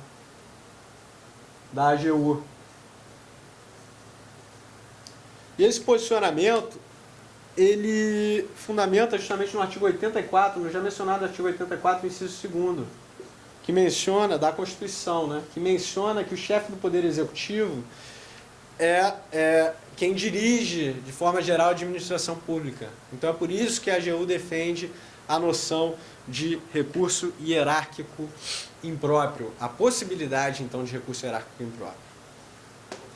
da AGU. E esse posicionamento, ele fundamenta justamente no artigo 84, no já mencionado artigo 84, inciso 2º, que menciona, da Constituição, né, que menciona que o chefe do Poder Executivo é quem dirige, de forma geral, a administração pública. Então é por isso que a AGU defende a noção de recurso hierárquico impróprio, a possibilidade, então, de recurso hierárquico impróprio.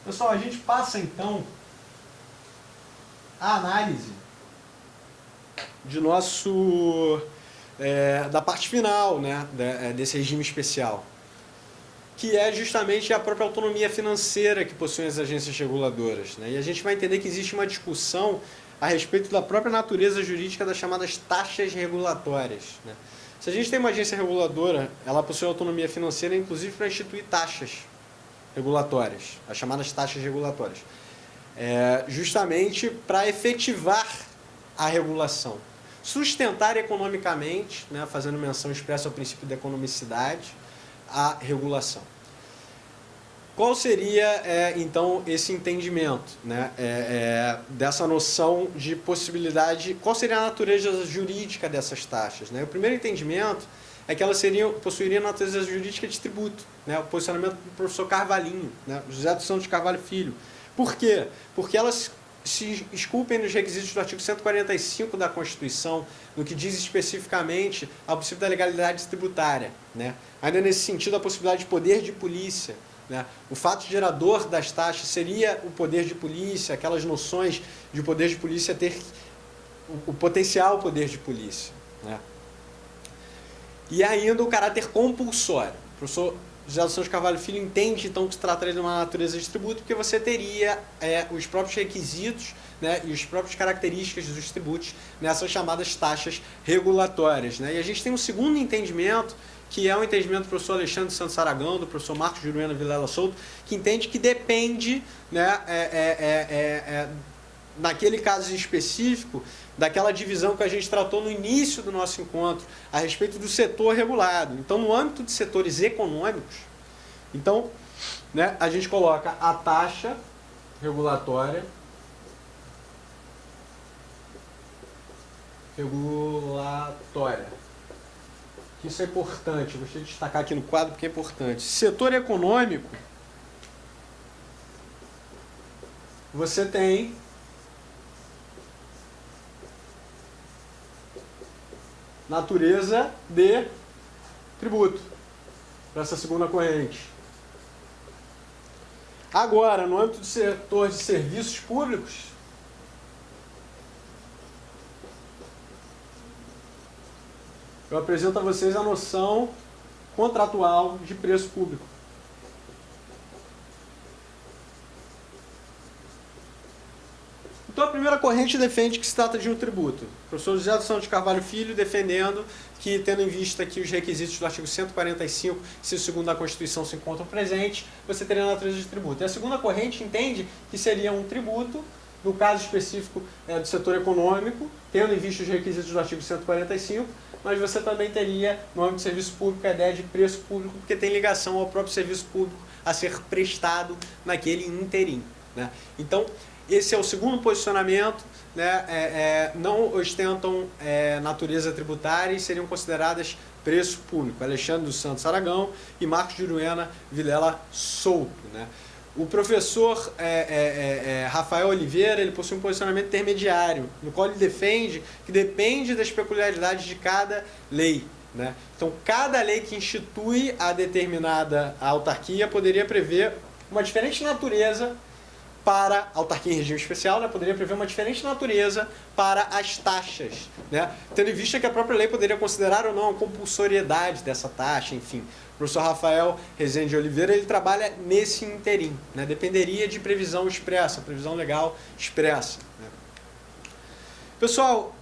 Pessoal, a gente passa, então, a análise de da parte final, né, desse regime especial, que é justamente a própria autonomia financeira que possuem as agências reguladoras, né? E a gente vai entender que existe uma discussão a respeito da própria natureza jurídica das chamadas taxas regulatórias, né? Se a gente tem uma agência reguladora, ela possui autonomia financeira, inclusive para instituir taxas regulatórias, as chamadas taxas regulatórias, justamente para efetivar a regulação, sustentar economicamente, né, fazendo menção expressa ao princípio da economicidade, a regulação. Qual seria, então, esse entendimento, né, dessa noção de possibilidade? Qual seria a natureza jurídica dessas taxas, né? O primeiro entendimento é que elas possuiriam natureza jurídica de tributo, né? O posicionamento do professor Carvalhinho, né, José dos Santos Carvalho Filho. Por quê? Porque elas se esculpem nos requisitos do artigo 145 da Constituição, no que diz especificamente ao princípio da legalidade tributária, né? Ainda nesse sentido, a possibilidade de poder de polícia, né? O fato gerador das taxas seria o poder de polícia, aquelas noções de poder de polícia ter o potencial poder de polícia, né? E ainda o caráter compulsório. O professor José dos Santos Carvalho Filho entende, então, que se trataria de uma natureza de tributo, porque você teria os próprios requisitos, né, e as próprias características dos tributos nessas chamadas taxas regulatórias, né? E a gente tem um segundo entendimento, que é o entendimento do professor Alexandre Santos Aragão, do professor Marcos Juruena Vilela Souto, que entende que depende, né, naquele caso específico, daquela divisão que a gente tratou no início do nosso encontro, a respeito do setor regulado. Então, no âmbito de setores econômicos, então, né, a gente coloca a taxa regulatória, Isso é importante, eu gostaria de destacar aqui no quadro porque é importante. Setor econômico, você tem natureza de tributo para essa segunda corrente. Agora, no âmbito do setor de serviços públicos, eu apresento a vocês a noção contratual de preço público. Então, a primeira corrente defende que se trata de um tributo. O professor José dos Santos Carvalho Filho defendendo que, tendo em vista que os requisitos do artigo 145, inciso 2º da Constituição se encontram presentes, você teria a natureza de tributo. E a segunda corrente entende que seria um tributo, no caso específico do setor econômico, tendo em vista os requisitos do artigo 145, mas você também teria, no âmbito do serviço público, a ideia de preço público, porque tem ligação ao próprio serviço público a ser prestado naquele interim, né? Então, esse é o segundo posicionamento, né? Não ostentam natureza tributária e seriam consideradas preço público. Alexandre dos Santos Aragão e Marcos Juruena Vilela Souto, né? O professor Rafael Oliveira, ele possui um posicionamento intermediário, no qual ele defende que depende das peculiaridades de cada lei, né? Então, cada lei que institui a determinada autarquia poderia prever uma diferente natureza para a autarquia em regime especial, né? Poderia prever uma diferente natureza para as taxas, né? Tendo em vista que a própria lei poderia considerar ou não a compulsoriedade dessa taxa, enfim. O professor Rafael Rezende Oliveira, ele trabalha nesse interim, né? Dependeria de previsão expressa, previsão legal expressa, né? Pessoal,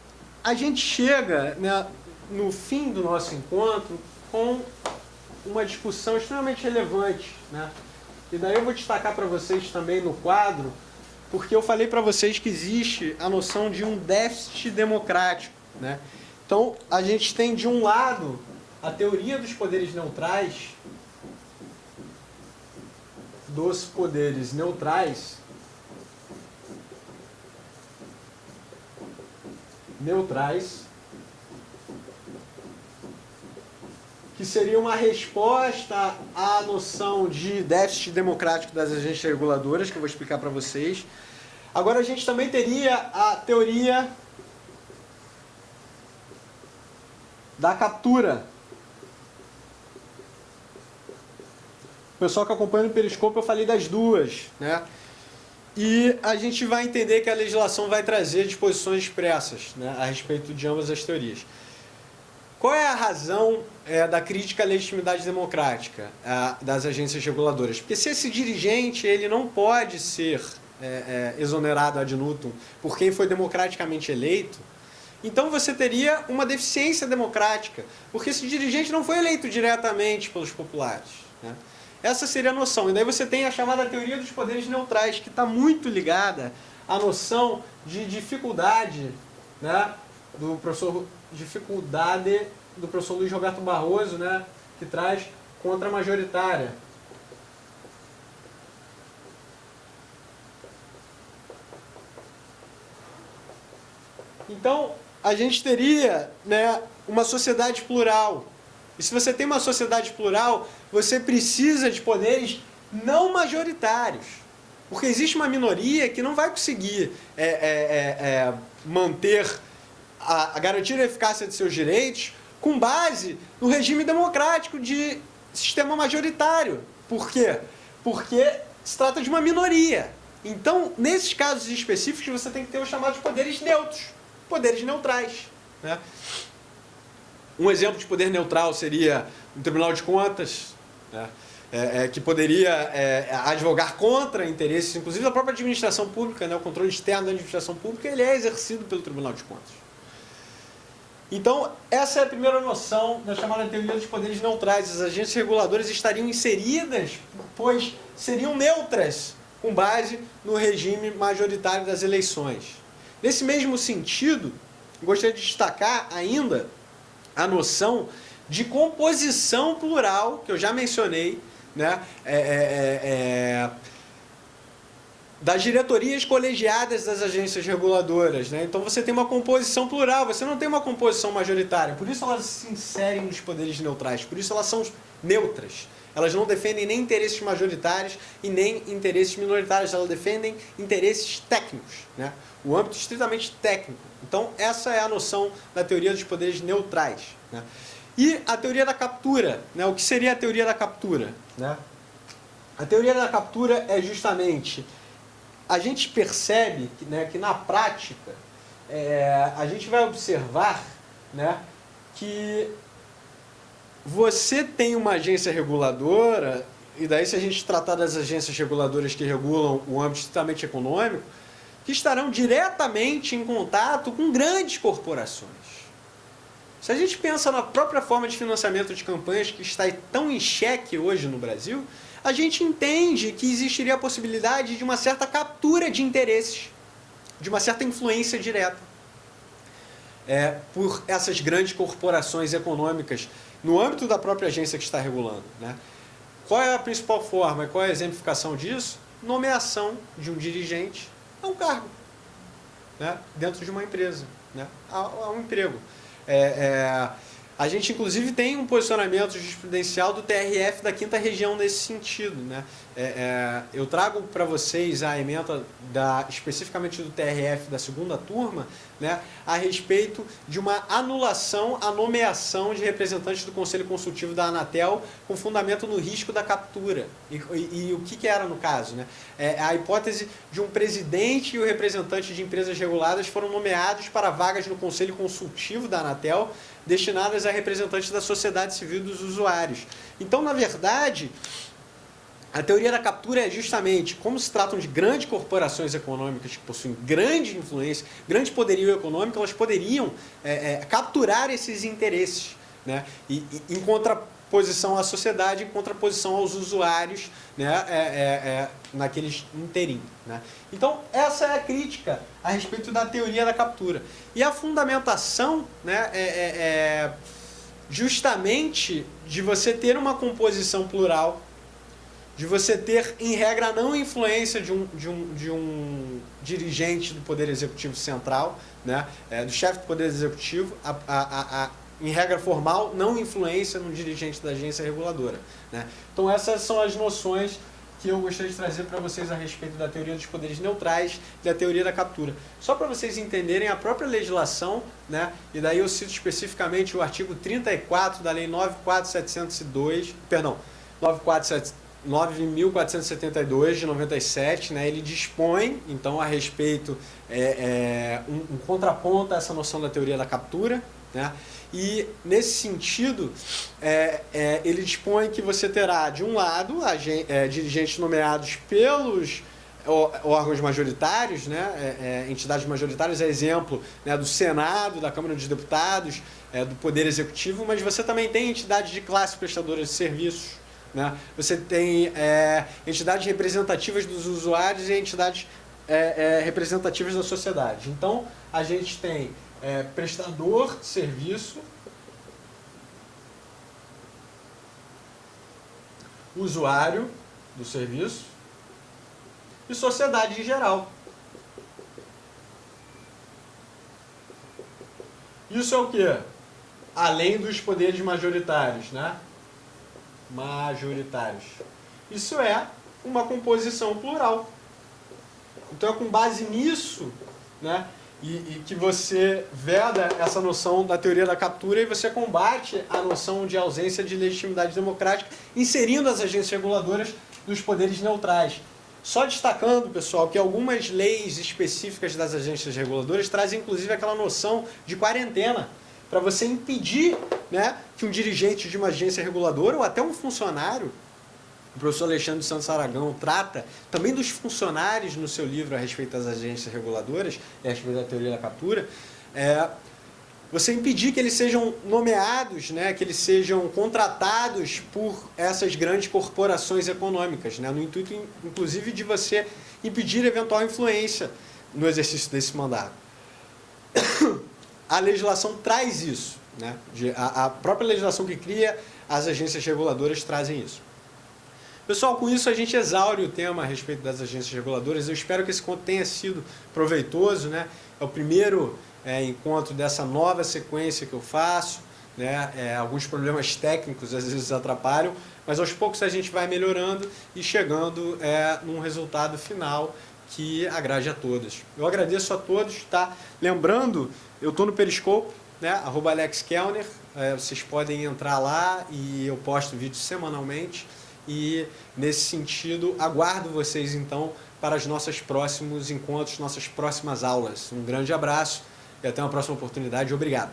a gente chega, né, no fim do nosso encontro com uma discussão extremamente relevante, né? E daí eu vou destacar para vocês também no quadro porque eu falei para vocês que existe a noção de um déficit democrático, né? Então, a gente tem de um lado a teoria dos poderes neutrais, que seria uma resposta à noção de déficit democrático das agências reguladoras, que eu vou explicar para vocês. Agora, a gente também teria a teoria da captura. O pessoal que acompanha no Periscope, eu falei das duas, né? E a gente vai entender que a legislação vai trazer disposições expressas, né, a respeito de ambas as teorias. Qual é a razão da crítica à legitimidade democrática das agências reguladoras? Porque se esse dirigente ele não pode ser exonerado ad nutum por quem foi democraticamente eleito, então você teria uma deficiência democrática, porque esse dirigente não foi eleito diretamente pelos populares, né? Essa seria a noção. E daí você tem a chamada teoria dos poderes neutrais, que está muito ligada à noção de dificuldade, né, do professor Luiz Roberto Barroso, né, que traz contra a majoritária. Então, a gente teria, né, uma sociedade plural. E se você tem uma sociedade plural, você precisa de poderes não majoritários. Porque existe uma minoria que não vai conseguir manter a garantir a eficácia de seus direitos com base no regime democrático de sistema majoritário. Por quê? Porque se trata de uma minoria. Então, nesses casos específicos, você tem que ter os chamados poderes neutros, poderes neutrais, né? Um exemplo de poder neutral seria um Tribunal de Contas, né, que poderia advogar contra interesses, inclusive da própria administração pública, né, o controle externo da administração pública, ele é exercido pelo Tribunal de Contas. Então, essa é a primeira noção da chamada teoria dos poderes neutrais. As agências reguladoras estariam inseridas, pois seriam neutras, com base no regime majoritário das eleições. Nesse mesmo sentido, gostaria de destacar ainda a noção de composição plural, que eu já mencionei, né, das diretorias colegiadas das agências reguladoras, né? Então você tem uma composição plural, você não tem uma composição majoritária, por isso elas se inserem nos poderes neutrais, por isso elas são neutras. Elas não defendem nem interesses majoritários e nem interesses minoritários, elas defendem interesses técnicos, né? O âmbito estritamente técnico. Então, essa é a noção da teoria dos poderes neutrais, né? E a teoria da captura, né? O que seria a teoria da captura, né? A teoria da captura é justamente... A gente percebe que, né, que na prática, a gente vai observar, né, que você tem uma agência reguladora, e daí se a gente tratar das agências reguladoras que regulam o âmbito estritamente econômico, que estarão diretamente em contato com grandes corporações. Se a gente pensa na própria forma de financiamento de campanhas que está tão em xeque hoje no Brasil, a gente entende que existiria a possibilidade de uma certa captura de interesses, de uma certa influência direta por essas grandes corporações econômicas no âmbito da própria agência que está regulando, né? Qual é a principal forma, qual é a exemplificação disso? Nomeação de um dirigente a um cargo, né, dentro de uma empresa, né, a um emprego. A gente, inclusive, tem um posicionamento jurisprudencial do TRF da 5ª Região nesse sentido, né? Eu trago para vocês a ementa especificamente do TRF da 2ª turma, né, a respeito de uma anulação à nomeação de representantes do Conselho Consultivo da Anatel com fundamento no risco da captura. E o que era no caso, né? A hipótese de um presidente e o representante de empresas reguladas foram nomeados para vagas no Conselho Consultivo da Anatel destinadas a representantes da sociedade civil e dos usuários. Então, na verdade, a teoria da captura é justamente, como se tratam de grandes corporações econômicas que possuem grande influência, grande poderio econômico, elas poderiam capturar esses interesses, né? E em posição à sociedade em contraposição aos usuários, né, naqueles inteirinho. Né? Então, essa é a crítica a respeito da teoria da captura. E a fundamentação, né, justamente de você ter uma composição plural, de você ter, em regra, a não influência de um dirigente do Poder Executivo Central, né, do chefe do Poder Executivo, em regra formal, não influência no dirigente da agência reguladora. Né? Então essas são as noções que eu gostaria de trazer para vocês a respeito da teoria dos poderes neutrais e da teoria da captura. Só para vocês entenderem a própria legislação, né? E daí eu cito especificamente o artigo 34 da Lei 9.472 de 97, né? Ele dispõe, então, a respeito, um contraponto a essa noção da teoria da captura, né? E, nesse sentido, ele dispõe que você terá, de um lado, dirigentes nomeados pelos órgãos majoritários, né? Entidades majoritárias, exemplo, né, do Senado, da Câmara dos Deputados, do Poder Executivo, mas você também tem entidades de classe prestadoras de serviços, né? Você tem entidades representativas dos usuários e entidades representativas da sociedade. Então, a gente tem prestador de serviço, usuário do serviço e sociedade em geral. Isso é o quê? Além dos poderes majoritários, né? Majoritários. Isso é uma composição plural. Então é com base nisso, né, e que você veda essa noção da teoria da captura e você combate a noção de ausência de legitimidade democrática, inserindo as agências reguladoras nos poderes neutrais. Só destacando, pessoal, que algumas leis específicas das agências reguladoras trazem inclusive aquela noção de quarentena, para você impedir, né, que um dirigente de uma agência reguladora ou até um funcionário, o professor Alexandre Santos Aragão trata também dos funcionários no seu livro a respeito das agências reguladoras, a respeito da teoria da captura, você impedir que eles sejam nomeados, né, que eles sejam contratados por essas grandes corporações econômicas, né, no intuito, inclusive, de você impedir eventual influência no exercício desse mandato. A legislação traz isso, né, a própria legislação que cria as agências reguladoras trazem isso. Pessoal, com isso a gente exaure o tema a respeito das agências reguladoras. Eu espero que esse encontro tenha sido proveitoso, né? É o primeiro encontro dessa nova sequência que eu faço, né? Alguns problemas técnicos às vezes atrapalham, mas aos poucos a gente vai melhorando e chegando num resultado final que agrade a todos. Eu agradeço a todos, tá? Lembrando, eu estou no Periscope, né? @AlexKellner, vocês podem entrar lá e eu posto vídeos semanalmente. E, nesse sentido, aguardo vocês, então, para os nossos próximos encontros, nossas próximas aulas. Um grande abraço e até uma próxima oportunidade. Obrigado.